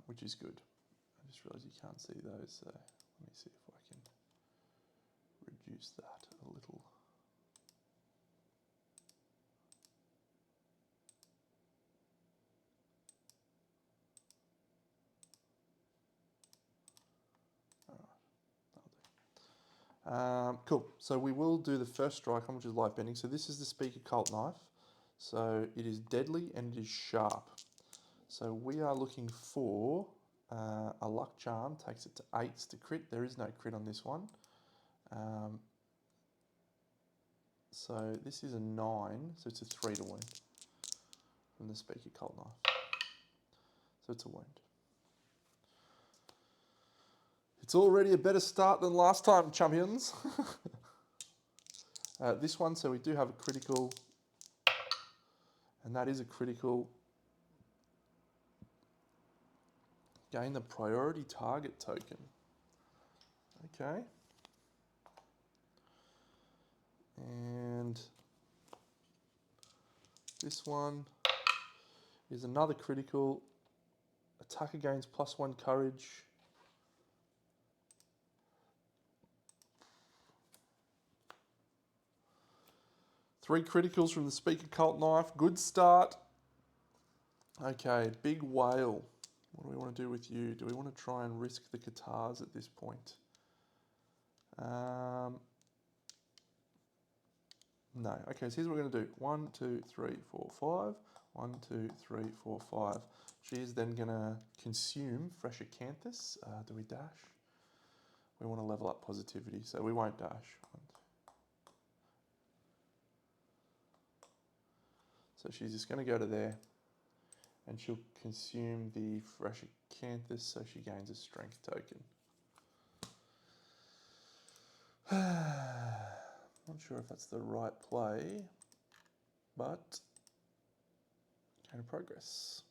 which is good. I just realised you can't see those. So let me see if I can reduce that a little. Cool. So we will do the first strike on, which is light bending. So this is the Speak Occult Knife. So it is deadly and it is sharp. So we are looking for a luck charm. Takes it to 8s to crit. There is no crit on this one. So this is a 9. So it's a 3 to wound from the Speak Occult Knife. So it's a wound. It's already a better start than last time, champions. This one, so we do have a critical, and that is a critical. Gain the priority target token. Okay. And this one is another critical. Attacker gains +1 courage. Three criticals from the Speak Occult Knife. Good start. Okay, Big Whale. What do we want to do with you? Do we want to try and risk the Katars at this point? No. Okay, so here's what we're going to do. 1, 2, 3, 4, 5. 1, 2, 3, 4, 5. She is then going to consume fresh acanthus. Do we dash? We want to level up positivity, so we won't dash. So she's just going to go to there, and she'll consume the fresh acanthus, so she gains a strength token. Not sure if that's the right play, but gain of progress.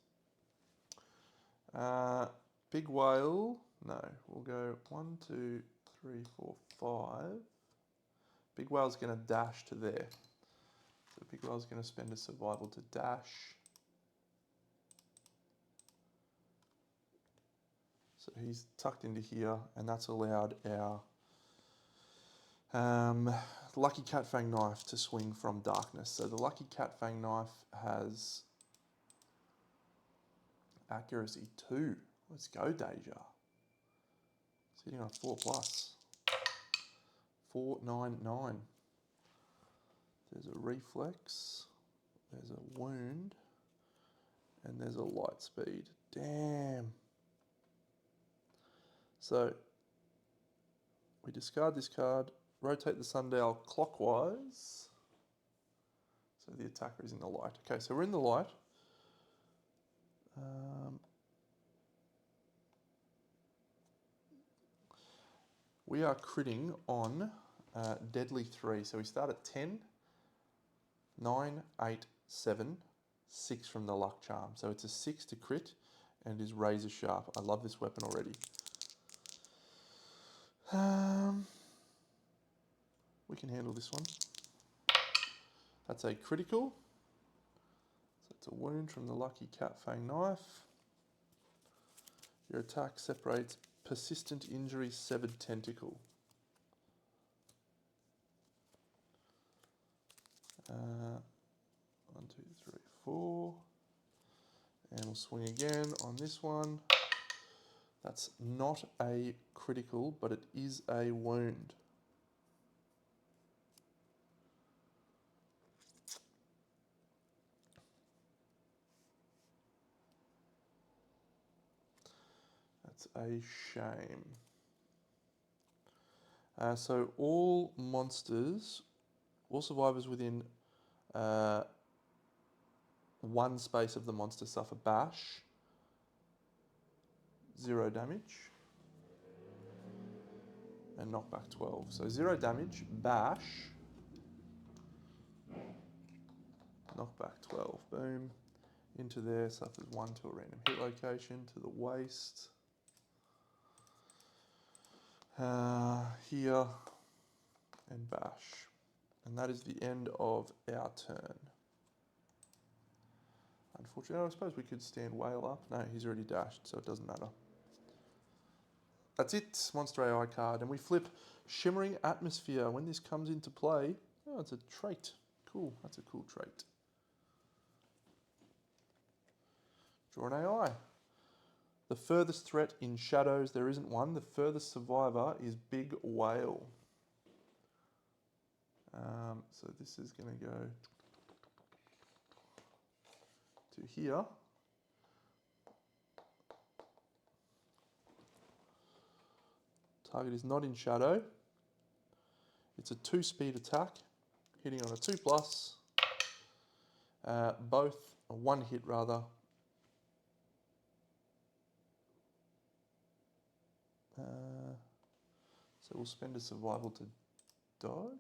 Big whale, no, we'll go 1, 2, 3, 4, 5. Big whale's going to dash to there. So big whale's going to spend a survival to dash. So he's tucked into here, and that's allowed our Lucky Cat Fang Knife to swing from darkness. So the Lucky Cat Fang Knife has accuracy 2. Let's go, Deja. Sitting on 4+. 499. There's a reflex, there's a wound, and there's a light speed. Damn. So we discard this card, rotate the sundial clockwise. So the attacker is in the light. Okay, so we're in the light. We are critting on Deadly 3. So we start at 10, 9, 8, 7, 6 from the luck charm. So it's a 6 to crit and is razor sharp. I love this weapon already. We can handle this one. That's a critical. So it's a wound from the Lucky Cat Fang Knife. Your attack separates persistent injury, severed tentacle. 1, 2, 3, 4. And we'll swing again on this one. That's not a critical, but it is a wound. That's a shame. So all monsters, all survivors within 1 space of the monster suffer bash. 0 damage. And knockback 12. So 0 damage, bash. Knockback 12. Boom. Into there, suffers 1 to a random hit location, to the waist. Here, and bash. And that is the end of our turn. Unfortunately, I suppose we could stand whale up. No, he's already dashed, so it doesn't matter. That's it, Monster AI card. And we flip Shimmering Atmosphere. When this comes into play, oh, it's a trait. Cool, that's a cool trait. Draw an AI. The furthest threat in shadows, there isn't one. The furthest survivor is Big Whale. So this is going to go to here. Target is not in shadow. It's a 2-speed attack, hitting on a 2+. Both, a 1 hit rather. So we'll spend a survival to dodge.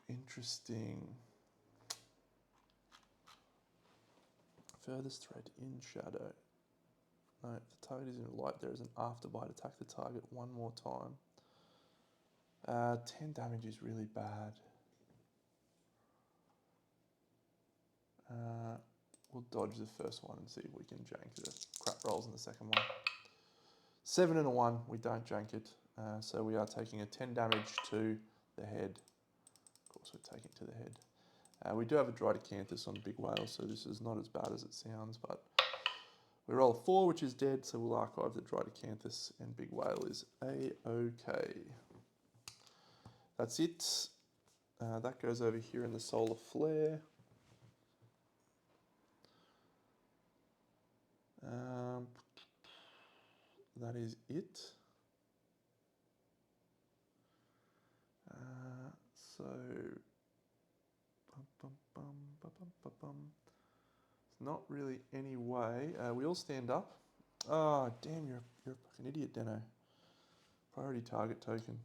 Interesting. Furthest threat in shadow. No, if the target is in light, there is an afterbite. Attack the target 1 more time. 10 damage is really bad. We'll dodge the first one and see if we can jank the crap rolls in the second one. 7 and a 1, we don't jank it. So we are taking a 10 damage to the head. Of course, we're taking it to the head. We do have a Dried Acanthus on Big Whale, so this is not as bad as it sounds, but we roll a 4, which is dead, so we'll archive the Dried Acanthus, and Big Whale is A-okay. That's it. That goes over here in the solar flare. That is it. So, it's not really any way. We all stand up. Oh, damn, you're a fucking idiot, Deno. Priority target token.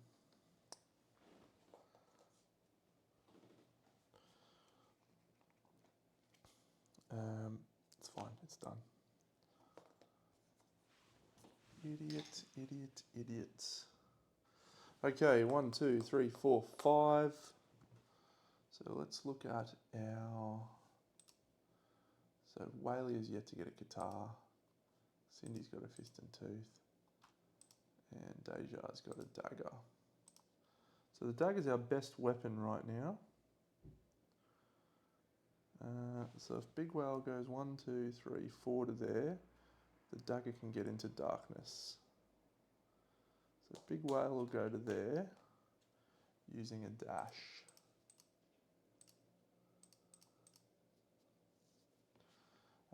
It's fine, it's done. Idiot, idiot, idiot. Okay, 1, 2, 3, 4, 5. So let's look at our... So Whaley has yet to get a guitar. Cindy's got a fist and tooth. And Deja's got a dagger. So the dagger's our best weapon right now. So if Big Whale goes 1, 2, 3, 4 to there, the dagger can get into darkness. So Big Whale will go to there using a dash.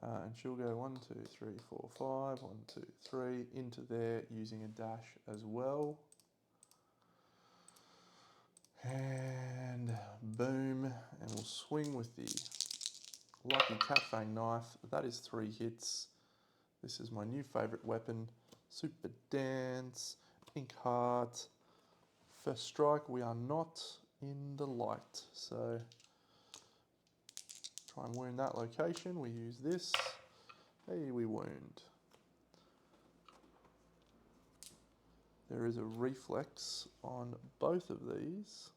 And she'll go 1, 2, 3, 4, 5, 1, 2, 3 into there using a dash as well. And boom, and we'll swing with the lucky cat fang knife. That is 3 hits. This is my new favourite weapon. Super Dance, Ink Heart. First strike, we are not in the light. So try and wound that location. We use this. Hey, we wound. There is a reflex on both of these.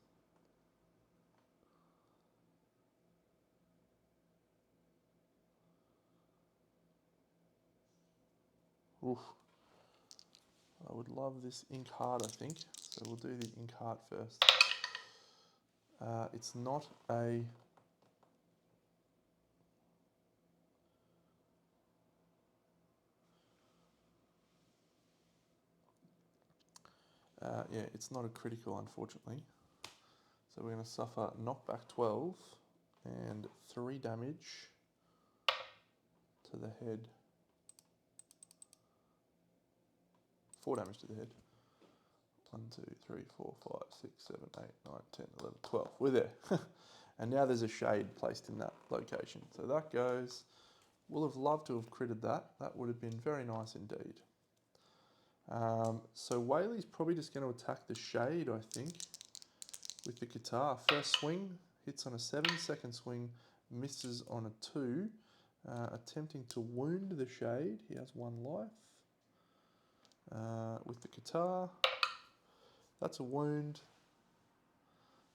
Oof. I would love this Ink Heart, I think. So we'll do the Ink Heart first. It's not a... yeah, it's not a critical, unfortunately. So we're going to suffer knockback 12 and 3 damage to the head. 4 damage to the head. 1, 2, 3, 4, 5, 6, 7, 8, 9, 10, 11, 12. We're there. And now there's a shade placed in that location. So that goes. We'll have loved to have critted that. That would have been very nice indeed. So Whaley's probably just going to attack the shade, I think, with the guitar. First swing, hits on a 7. Second swing, misses on a 2. Attempting to wound the shade. He has 1 life. With the guitar. That's a wound.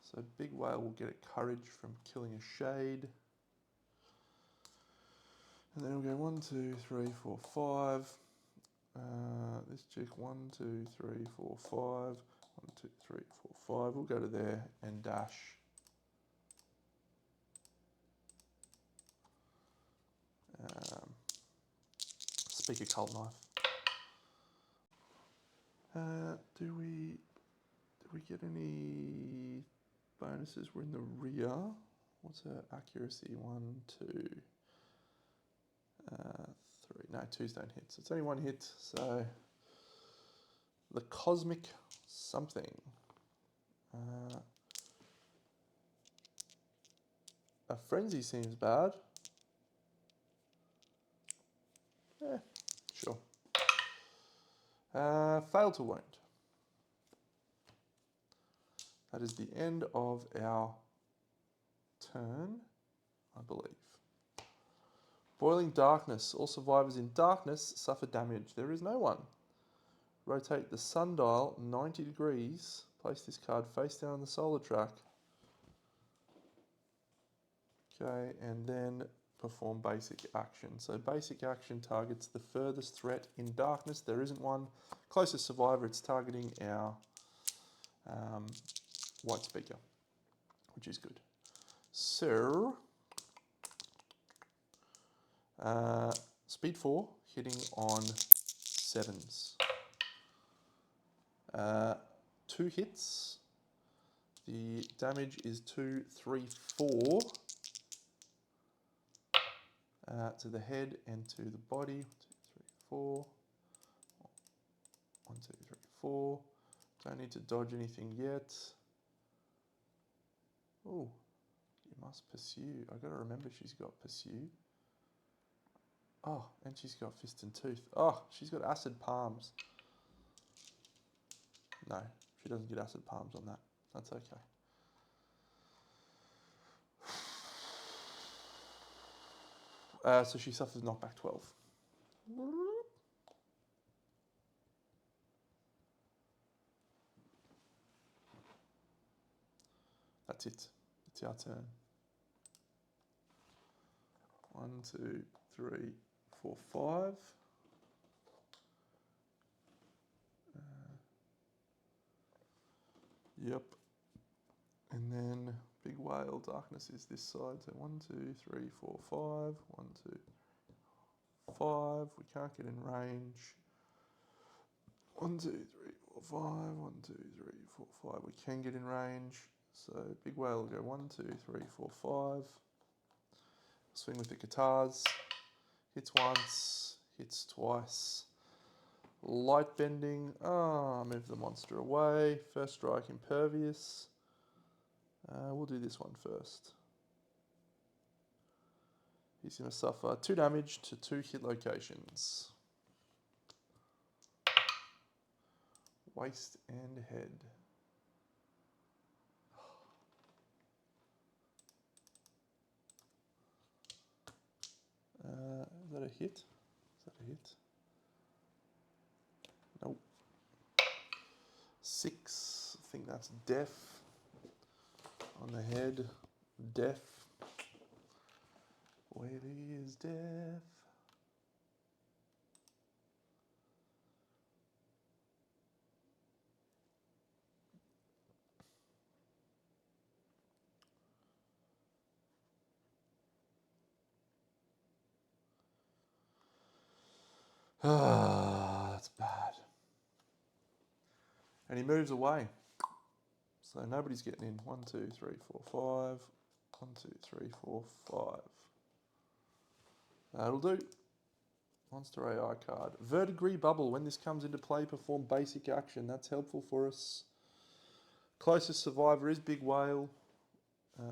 So Big Whale will get a courage from killing a shade. And then we'll go 1, 2, 3, 4, 5. This chick 1, 2, 3, 4, 5. 1, 2, 3, 4, 5. We'll go to there and dash. Speaker cult knife. Do we get any bonuses? We're in the rear. What's her accuracy? 1, 2, 3. No, 2s don't hit. So it's only 1 hit. So the cosmic something. A frenzy seems bad. Yeah, sure. Fail to wound. That is the end of our turn, I believe. Boiling Darkness. All survivors in darkness suffer damage. There is no one. Rotate the sundial 90 degrees. Place this card face down on the solar track. Okay, and then perform basic action. So basic action targets the furthest threat in darkness. There isn't one. Closest survivor, it's targeting our white speaker, which is good. So, speed 4, hitting on 7s. 2 hits. The damage is 2, 3, 4 to the head and to the body. 1, 2, 3, 4. 1, 2, 3, 4. Don't need to dodge anything yet. Oh, you must pursue. I got to remember she's got pursue. Oh, and she's got fist and tooth. Oh, she's got acid palms. No, she doesn't get acid palms on that. That's okay. So she suffers knockback 12. That's it. It's our turn. 1, 2, 3, 4, 5. Yep. And then big whale darkness is this side. So 1, 2, 3, 4, 5. 1, 2, 5. We can't get in range. 1, 2, 3, 4, 5. 1, 2, 3, 4, 5. We can get in range. So big whale will go 1, 2, 3, 4, 5. Swing with the guitars. Hits once, hits twice. Light bending. Move the monster away. First strike impervious. We'll do this one first. He's going to suffer 2 damage to 2 hit locations. Waist and head. Is that a hit? Is that a hit? Nope. 6. I think that's deaf. On the head. Deaf. Whaley is deaf. That's bad. And he moves away. So nobody's getting in. 1, 2, 3, 4, 5. 1, 2, 3, 4, 5. That'll do. Monster AI card. Verdigris Bubble. When this comes into play, perform basic action. That's helpful for us. Closest survivor is Big Whale.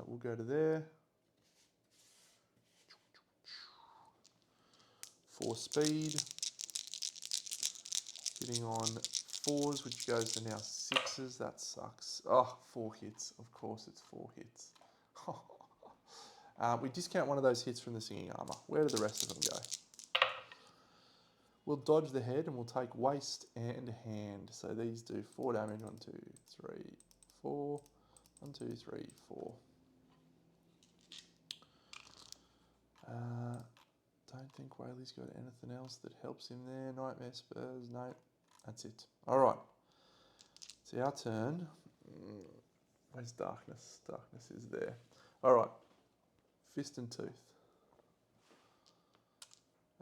We'll go to there. 4 speed. Hitting on 4s, which goes to now 6s. That sucks. Oh, 4 hits. Of course it's 4 hits. We discount one of those hits from the singing armor. Where do the rest of them go? We'll dodge the head and we'll take waist and hand. So these do 4 damage. 1, 2, 3, 4. 1, 2, 3, 4. Don't think Whaley's got anything else that helps him there. Nightmare Spurs, no. That's it. All right. It's our turn. Where's Darkness? Darkness is there. All right. Fist and Tooth.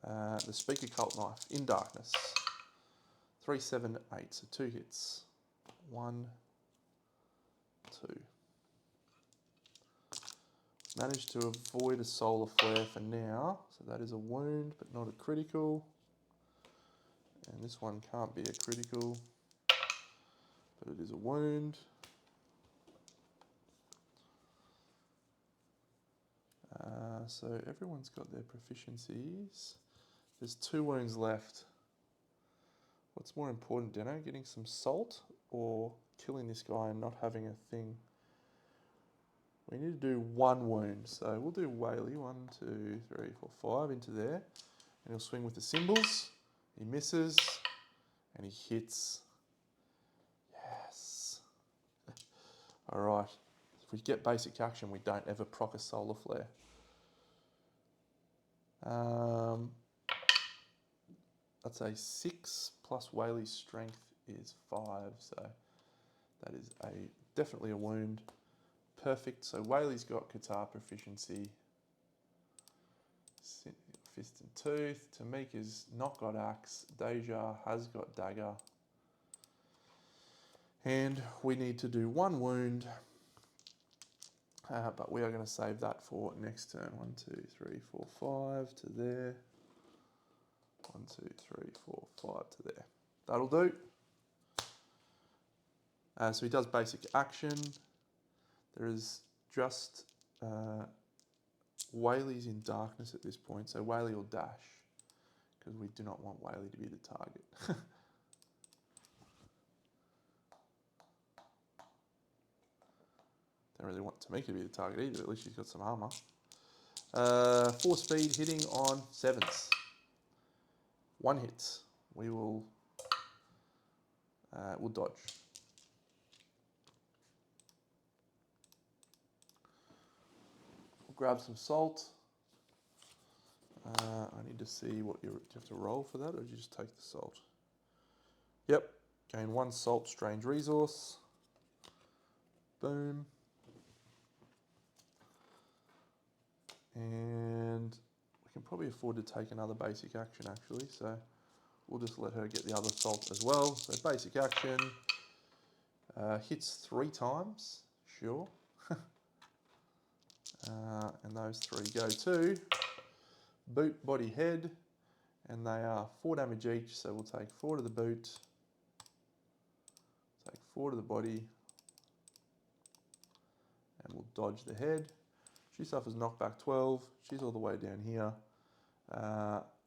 The Speaker Cult Knife in Darkness. 3, 7, 8. So 2 hits. 1, 2. Managed to avoid a Solar Flare for now. So that is a wound, but not a critical. And this one can't be a critical, but it is a wound. So everyone's got their proficiencies. There's 2 wounds left. What's more important, Deno? Getting some salt or killing this guy and not having a thing? We need to do 1 wound. So we'll do Whaley. 1, 2, 3, 4, 5 into there. And he'll swing with the symbols. He misses. And he hits. Yes. All right. If we get basic action, we don't ever proc a Solar Flare. That's a 6 plus Whaley's strength is 5. So that is definitely a wound. Perfect. So Whaley's got guitar proficiency. Fist and Tooth. Tamika's not got axe. Deja has got dagger. And we need to do 1 wound but we are going to save that for next turn. 1, 2, 3, 4, 5 to there. 1, 2, 3, 4, 5 to there. That'll do. So he does basic action. There is just Whaley's in darkness at this point, so Whaley will dash, because we do not want Whaley to be the target. Don't really want Tamika to be the target either, at least she's got some armour. 4 speed, hitting on 7s. 1 hit. We will we'll dodge. We'll grab some salt. I need to see what do you have to roll for that, or do you just take the salt? Yep. Gain 1 salt strange resource. Boom. And we can probably afford to take another basic action actually, so we'll just let her get the other salt as well. So basic action, hits 3 times, sure. And those 3 go to boot, body, head, and they are 4 damage each, so we'll take 4 to the boot, take 4 to the body, and we'll dodge the head. She suffers knockback 12, she's all the way down here.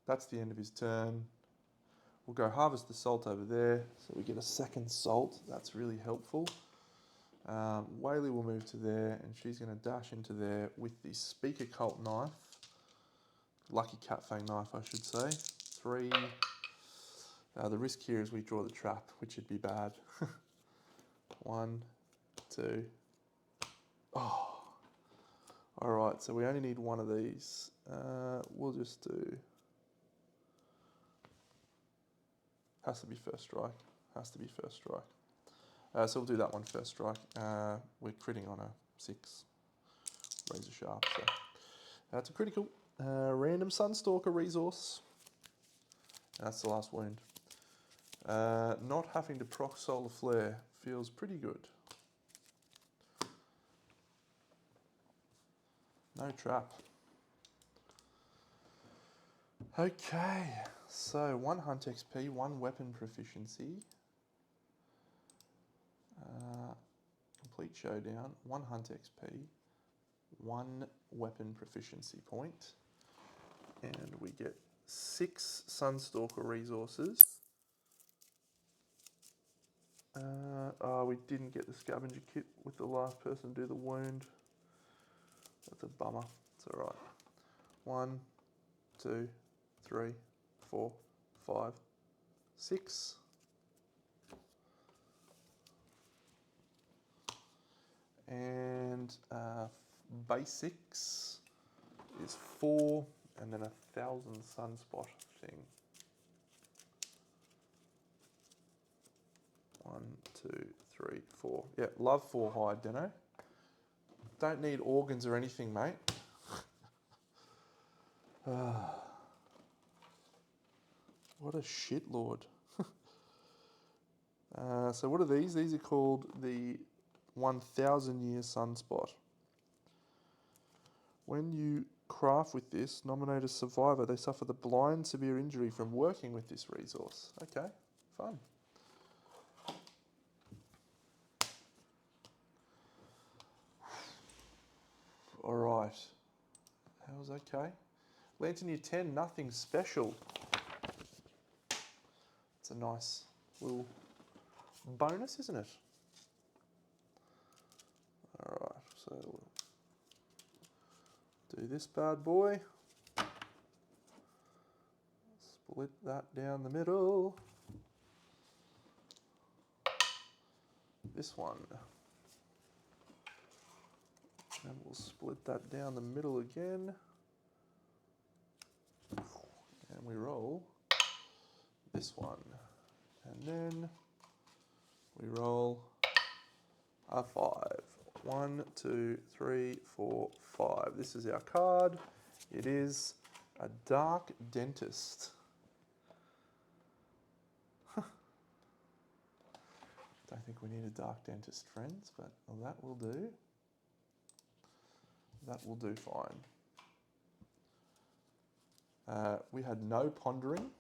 That's the end of his turn. We'll go harvest the salt over there, so we get a 2nd salt. That's really helpful. Whaley will move to there, and she's going to dash into there with the Speaker Cult knife. Lucky Cat Fang knife, I should say. 3. The risk here is we draw the trap, which would be bad. 1, 2. Oh. Alright, so we only need 1 of these. We'll just do... Has to be first strike. Has to be first strike. So we'll do that one first strike. We're critting on a 6. Razor sharp. So that's a critical. Random Sunstalker resource. That's the last wound. Not having to proc Solar Flare feels pretty good. No trap. Okay, so 1 hunt XP, 1 weapon proficiency. Complete showdown, 1 hunt XP, 1 weapon proficiency point. And we get 6 Sunstalker resources. Oh, we didn't get the scavenger kit with the last person do the wound. That's a bummer. It's alright. 1, 2, 3, 4, 5, 6. And basics is 4, and then 1,000 sunspot thing. 1, 2, 3, 4. Yeah, love 4 hide, Deno. Don't need organs or anything, mate. What a shitlord. So what are these? These are called the 1,000-year sunspot. When you craft with this, nominate a survivor. They suffer the blind severe injury from working with this resource. Okay, fun. All right. That was okay. Lantern Year 10, nothing special. It's a nice little bonus, isn't it? All right, so we'll do this bad boy. Split that down the middle. This one. And we'll split that down the middle again. And we roll this one. And then we roll a 5. 1, 2, 3, 4, 5. This is our card. It is a Dark Dentist. Don't think we need a Dark Dentist, friends, but well, that will do. That will do fine. We had no pondering.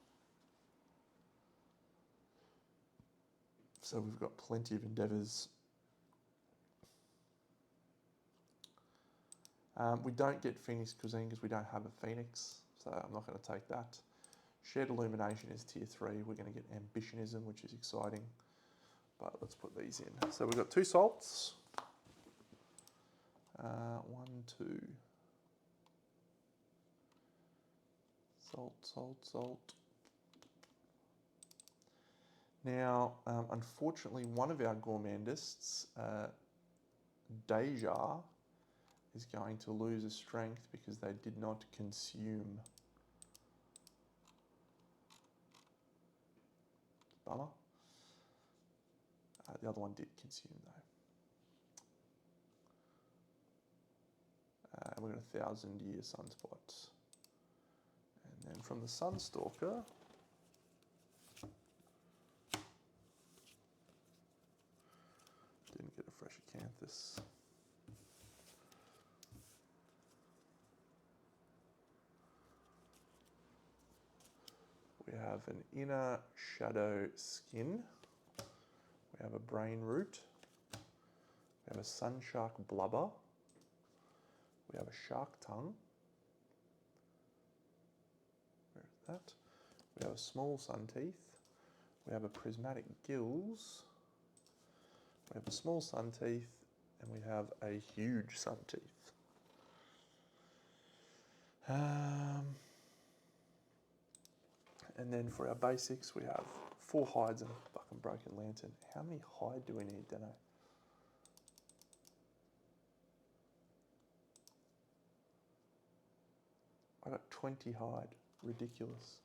So we've got plenty of endeavours. We don't get Phoenix Cuisine because we don't have a Phoenix, so I'm not going to take that. Shared Illumination is tier 3. We're going to get Ambitionism, which is exciting. But let's put these in. So we've got 2 salts. 1, 2. Salt, salt, salt. Now, unfortunately, one of our gourmandists, Deja, is going to lose a strength because they did not consume. Bummer. The other one did consume though. And we've got a 1,000-year sunspot. And then from the Sunstalker, didn't get a fresh acanthus. We have an Inner Shadow Skin. We have a Brain Root. We have a Sun Shark Blubber. We have a Shark Tongue. Where is that? We have a Small Sun Teeth. We have a Prismatic Gills. We have a Small Sun Teeth. And we have a Huge Sun Teeth. And then for our basics, we have 4 hides and a fucking broken lantern. How many hide do we need, Dano? I got 20 hide. Ridiculous.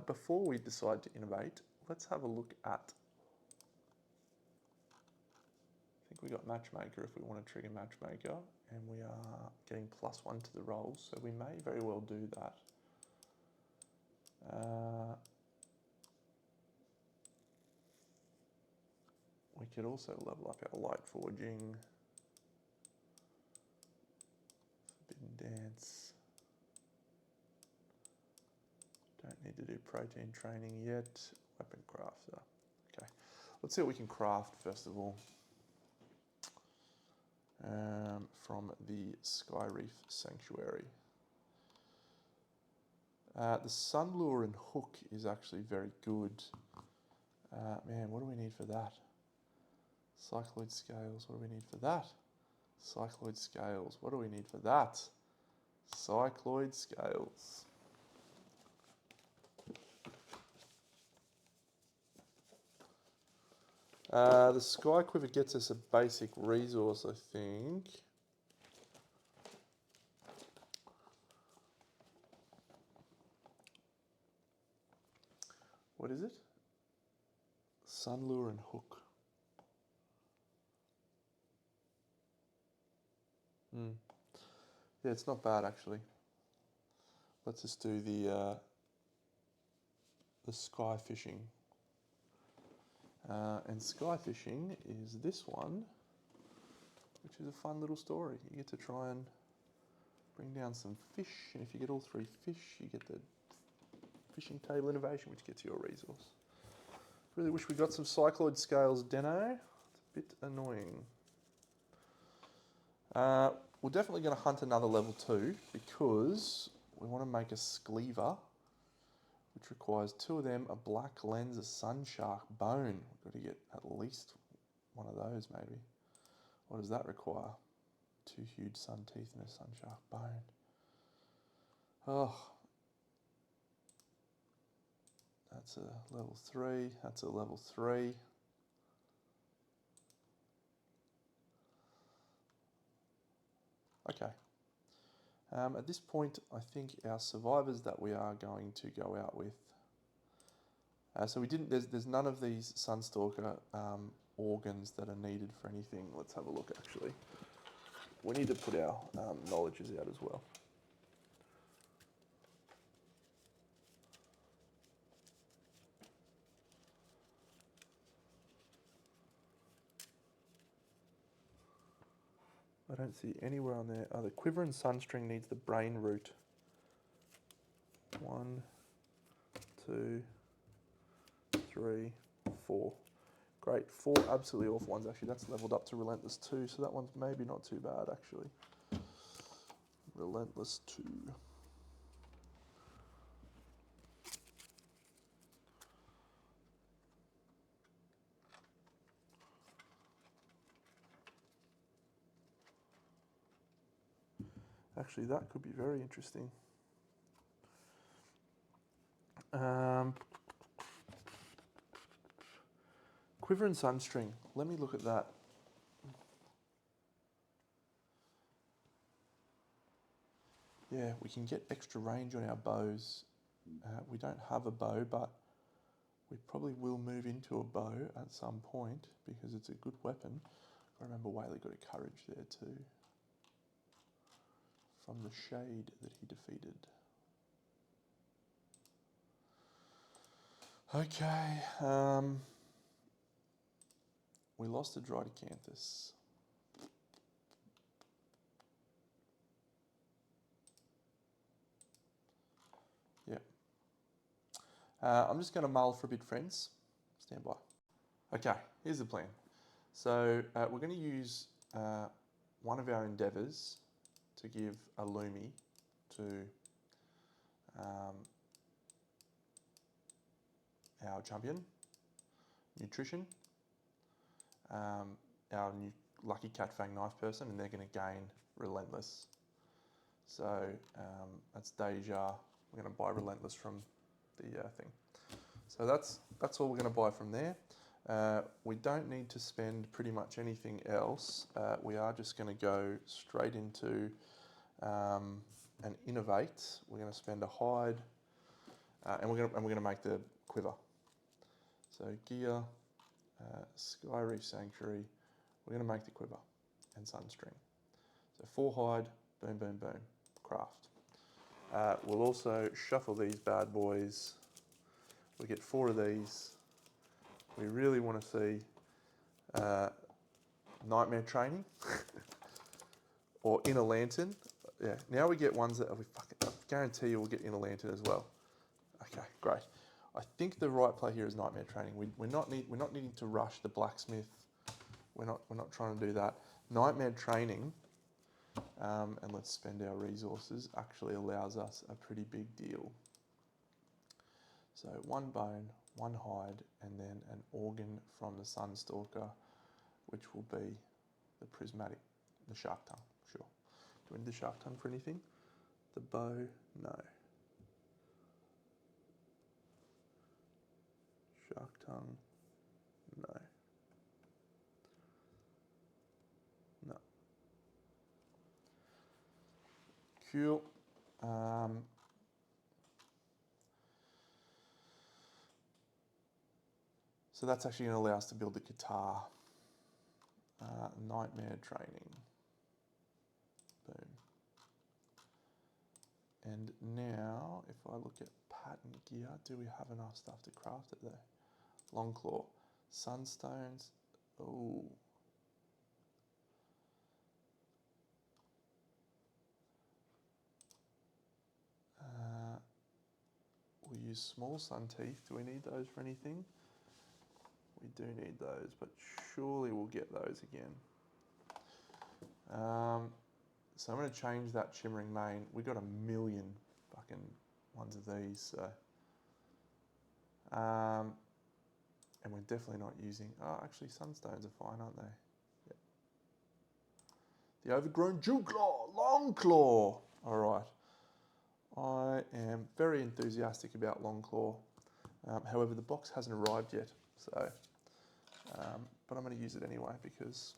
Before we decide to innovate, let's have a look at. I think we got Matchmaker if we want to trigger Matchmaker, and we are getting +1 to the rolls, so we may very well do that. We could also level up our Light Forging, Forbidden Dance. Don't need to do protein training yet. Weapon Crafter. Okay, let's see what we can craft first of all. From the Sky Reef Sanctuary. The Sunlure and Hook is actually very good. Man, what do we need for that? Cycloid Scales, what do we need for that? Cycloid Scales, what do we need for that? Cycloid Scales. The Sky Quiver gets us a basic resource, I think. What is it? Sunlure and Hook. Yeah, it's not bad actually. Let's just do the sky fishing. And sky fishing is this one, which is a fun little story. You get to try and bring down some fish, and if you get all 3 fish, you get the fishing table innovation, which gets you a resource. Really wish we got some cycloid scales, Deno. It's a bit annoying. We're definitely going to hunt another level 2 because we want to make a Scleaver, which requires 2 of them, a black lens, a sun shark bone. We've got to get at least one of those maybe. What does that require? 2 huge sun teeth and a sun shark bone. Oh. That's a level 3, that's a level 3. Okay. At this point, I think our survivors that we are going to go out with. So we didn't. There's none of these Sunstalker organs that are needed for anything. Let's have a look. Actually, we need to put our knowledges out as well. I don't see anywhere on there. Oh, the quiver and sunstring needs the brain root. 1, 2, 3, 4. Great, 4 absolutely awful ones actually. That's leveled up to Relentless 2, so that one's maybe not too bad actually. Relentless 2. Actually, that could be very interesting. Quiver and sunstring. Let me look at that. Yeah, we can get extra range on our bows. We don't have a bow, but we probably will move into a bow at some point because it's a good weapon. I remember Whaley got a courage there too. From the shade that he defeated. Okay, we lost a Drydocanthus. Yeah. I'm just going to mull for a bit, friends. Stand by. Okay, here's the plan. So we're going to use one of our endeavours to give a Lumi to our champion, nutrition, our new lucky cat fang knife person, and they're going to gain relentless. So that's Deja. We're going to buy relentless from the thing. So that's all we're going to buy from there. We don't need to spend pretty much anything else. We are just going to go straight into an innovate. We're going to spend a hide, and we're going to make the quiver. So gear, Sky Reef Sanctuary. We're going to make the quiver and sunstring. So 4 hide, boom, boom, boom, craft. We'll also shuffle these bad boys. We get 4 of these. We really want to see Nightmare Training or Inner Lantern. Yeah, now we get ones that I guarantee you we'll get Inner Lantern as well. Okay, great. I think the right play here is Nightmare Training. We're not needing to rush the blacksmith. We're not trying to do that. Nightmare Training, and let's spend our resources, actually allows us a pretty big deal. So 1 bone, 1 hide, and then an organ from the Sunstalker, which will be the prismatic, the shark tongue, sure. Do we need the shark tongue for anything? The bow, no. Shark tongue, no. No. Cool. So that's actually going to allow us to build the guitar. Nightmare Training. Boom. And now, if I look at pattern gear, do we have enough stuff to craft it there? Longclaw. Sunstones. Oh. We'll use small sun teeth. Do we need those for anything? We do need those, but surely we'll get those again. So I'm going to change that shimmering mane. We got 1 million fucking ones of these. So. And we're definitely not using... Oh, actually, sunstones are fine, aren't they? Yep. The overgrown dew claw, long claw. All right. I am very enthusiastic about long claw. However, the box hasn't arrived yet, so... but I'm going to use it anyway because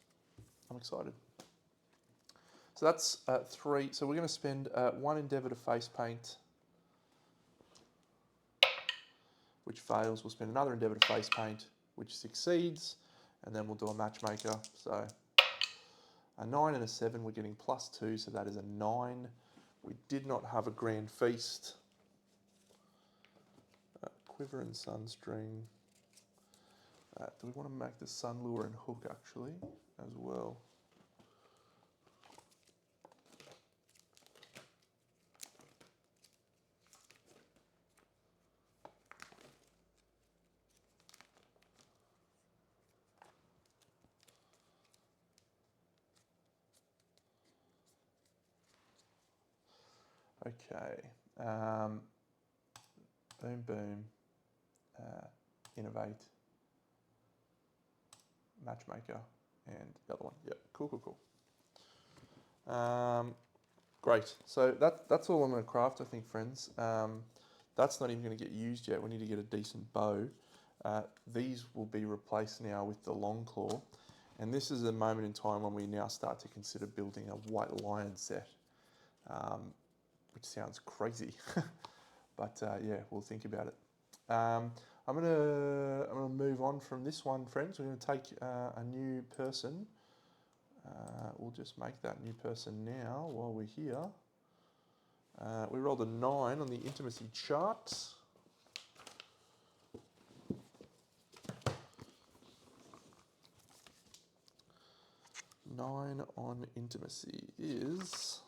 I'm excited. So that's 3. So we're going to spend 1 endeavour to face paint, which fails. We'll spend another endeavour to face paint, which succeeds, and then we'll do a matchmaker. So a 9 and a 7, we're getting +2, so that is a 9. We did not have a grand feast. Quiver and sunstring. Do we want to make the sun lure and hook actually as well? Okay. Boom, boom. Innovate. Matchmaker. And the other one. Yep. Cool, cool, cool. Great. So that's all I'm going to craft, I think, friends. That's not even going to get used yet. We need to get a decent bow. These will be replaced now with the long claw. And this is a moment in time when we now start to consider building a white lion set, which sounds crazy. But yeah, we'll think about it. I'm gonna move on from this one, friends. We're going to take a new person. We'll just make that new person now while we're here. We rolled a 9 on the intimacy chart. Nine on intimacy is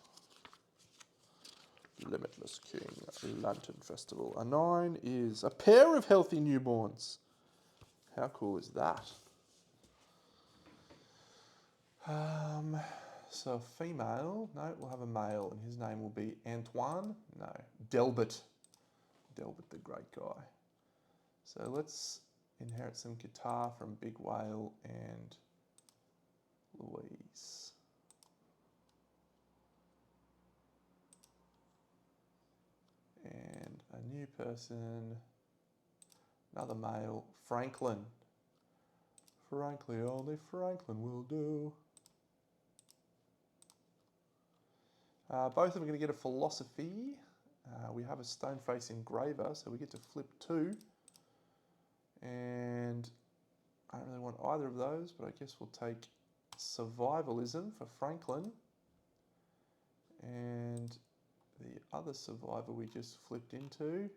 Limitless King, Lantern Festival. A 9 is a pair of healthy newborns. How cool is that? So female, no, we'll have a male, and his name will be Antoine. No, Delbert. Delbert, the great guy. So let's inherit some guitar from Big Whale and Louise. And a new person, another male, Franklin. Frankly, only Franklin will do. Both of them are going to get a philosophy. We have a stone face engraver, so we get to flip 2. And I don't really want either of those, but I guess we'll take survivalism for Franklin. And the other survivor we just flipped into,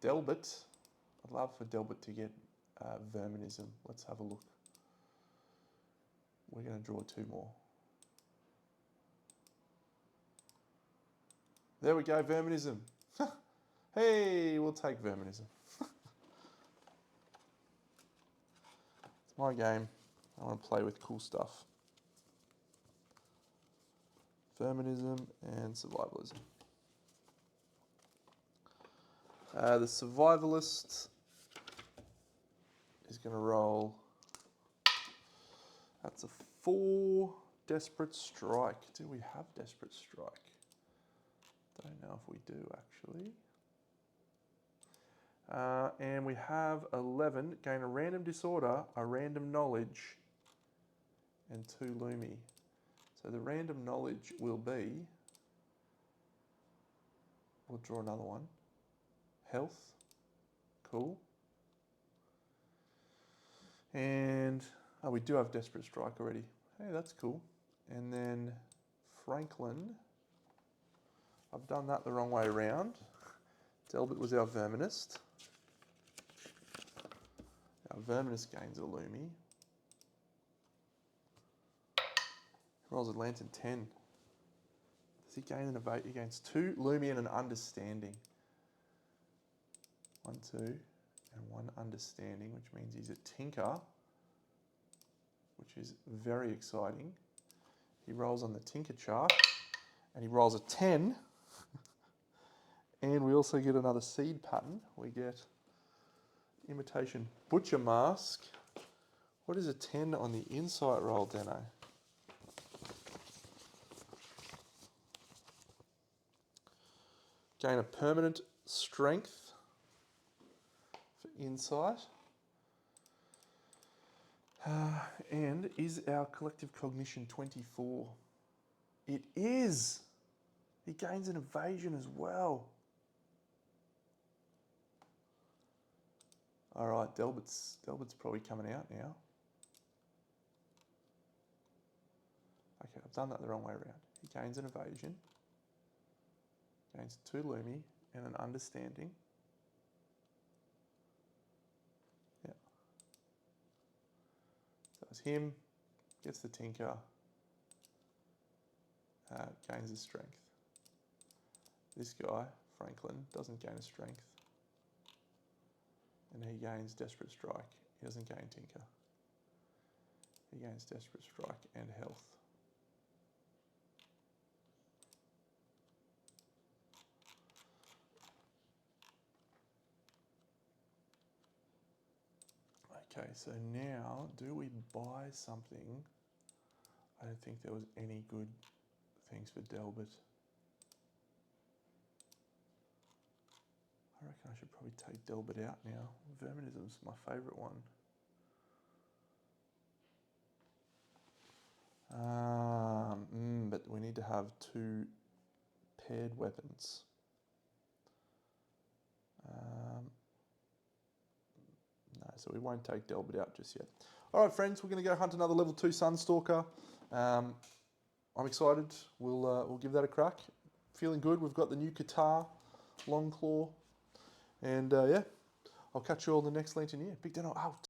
Delbert. I'd love for Delbert to get verminism. Let's have a look. We're going to draw 2 more. There we go, verminism. Hey, we'll take verminism. It's my game. I want to play with cool stuff. Verminism and survivalism. The survivalist is going to roll. That's a 4. Desperate Strike. Do we have Desperate Strike? Don't know if we do, actually. And we have 11. Gain a random disorder, a random knowledge, and 2 Lumi. So the random knowledge will be, we'll draw another one. Health. Cool. And, oh, we do have Desperate Strike already. Hey, that's cool. And then Franklin. I've done that the wrong way around. Delbert was our Verminist. Our Verminist gains a Lumi. He rolls a Lantern 10. Does he gain an evade? He gains 2 Lumi and an Understanding. 1, 2, and 1 Understanding, which means he's a Tinker, which is very exciting. He rolls on the Tinker chart, and he rolls a 10. And we also get another seed pattern. We get Imitation Butcher Mask. What is a 10 on the insight roll, Deno? Gain a permanent strength for insight. And is our collective cognition 24? It is. He gains an evasion as well. All right, Delbert's probably coming out now. Okay, I've done that the wrong way around. He gains an evasion, gains 2 Lumi and an Understanding. Yeah. So it's him, gets the Tinker, gains his strength. This guy, Franklin, doesn't gain a strength. And he gains Desperate Strike. He doesn't gain Tinker. He gains Desperate Strike and Health. Okay, so now, do we buy something? I don't think there was any good things for Delbert. I reckon I should probably take Delbert out now. Verminism's my favourite one. But we need to have 2 paired weapons. No, so we won't take Delbert out just yet. All right, friends, we're going to go hunt another level 2 Sunstalker. I'm excited. We'll give that a crack. Feeling good. We've got the new Qatar Long Claw. And yeah, I'll catch you all the next Lantern year. Big dinner out.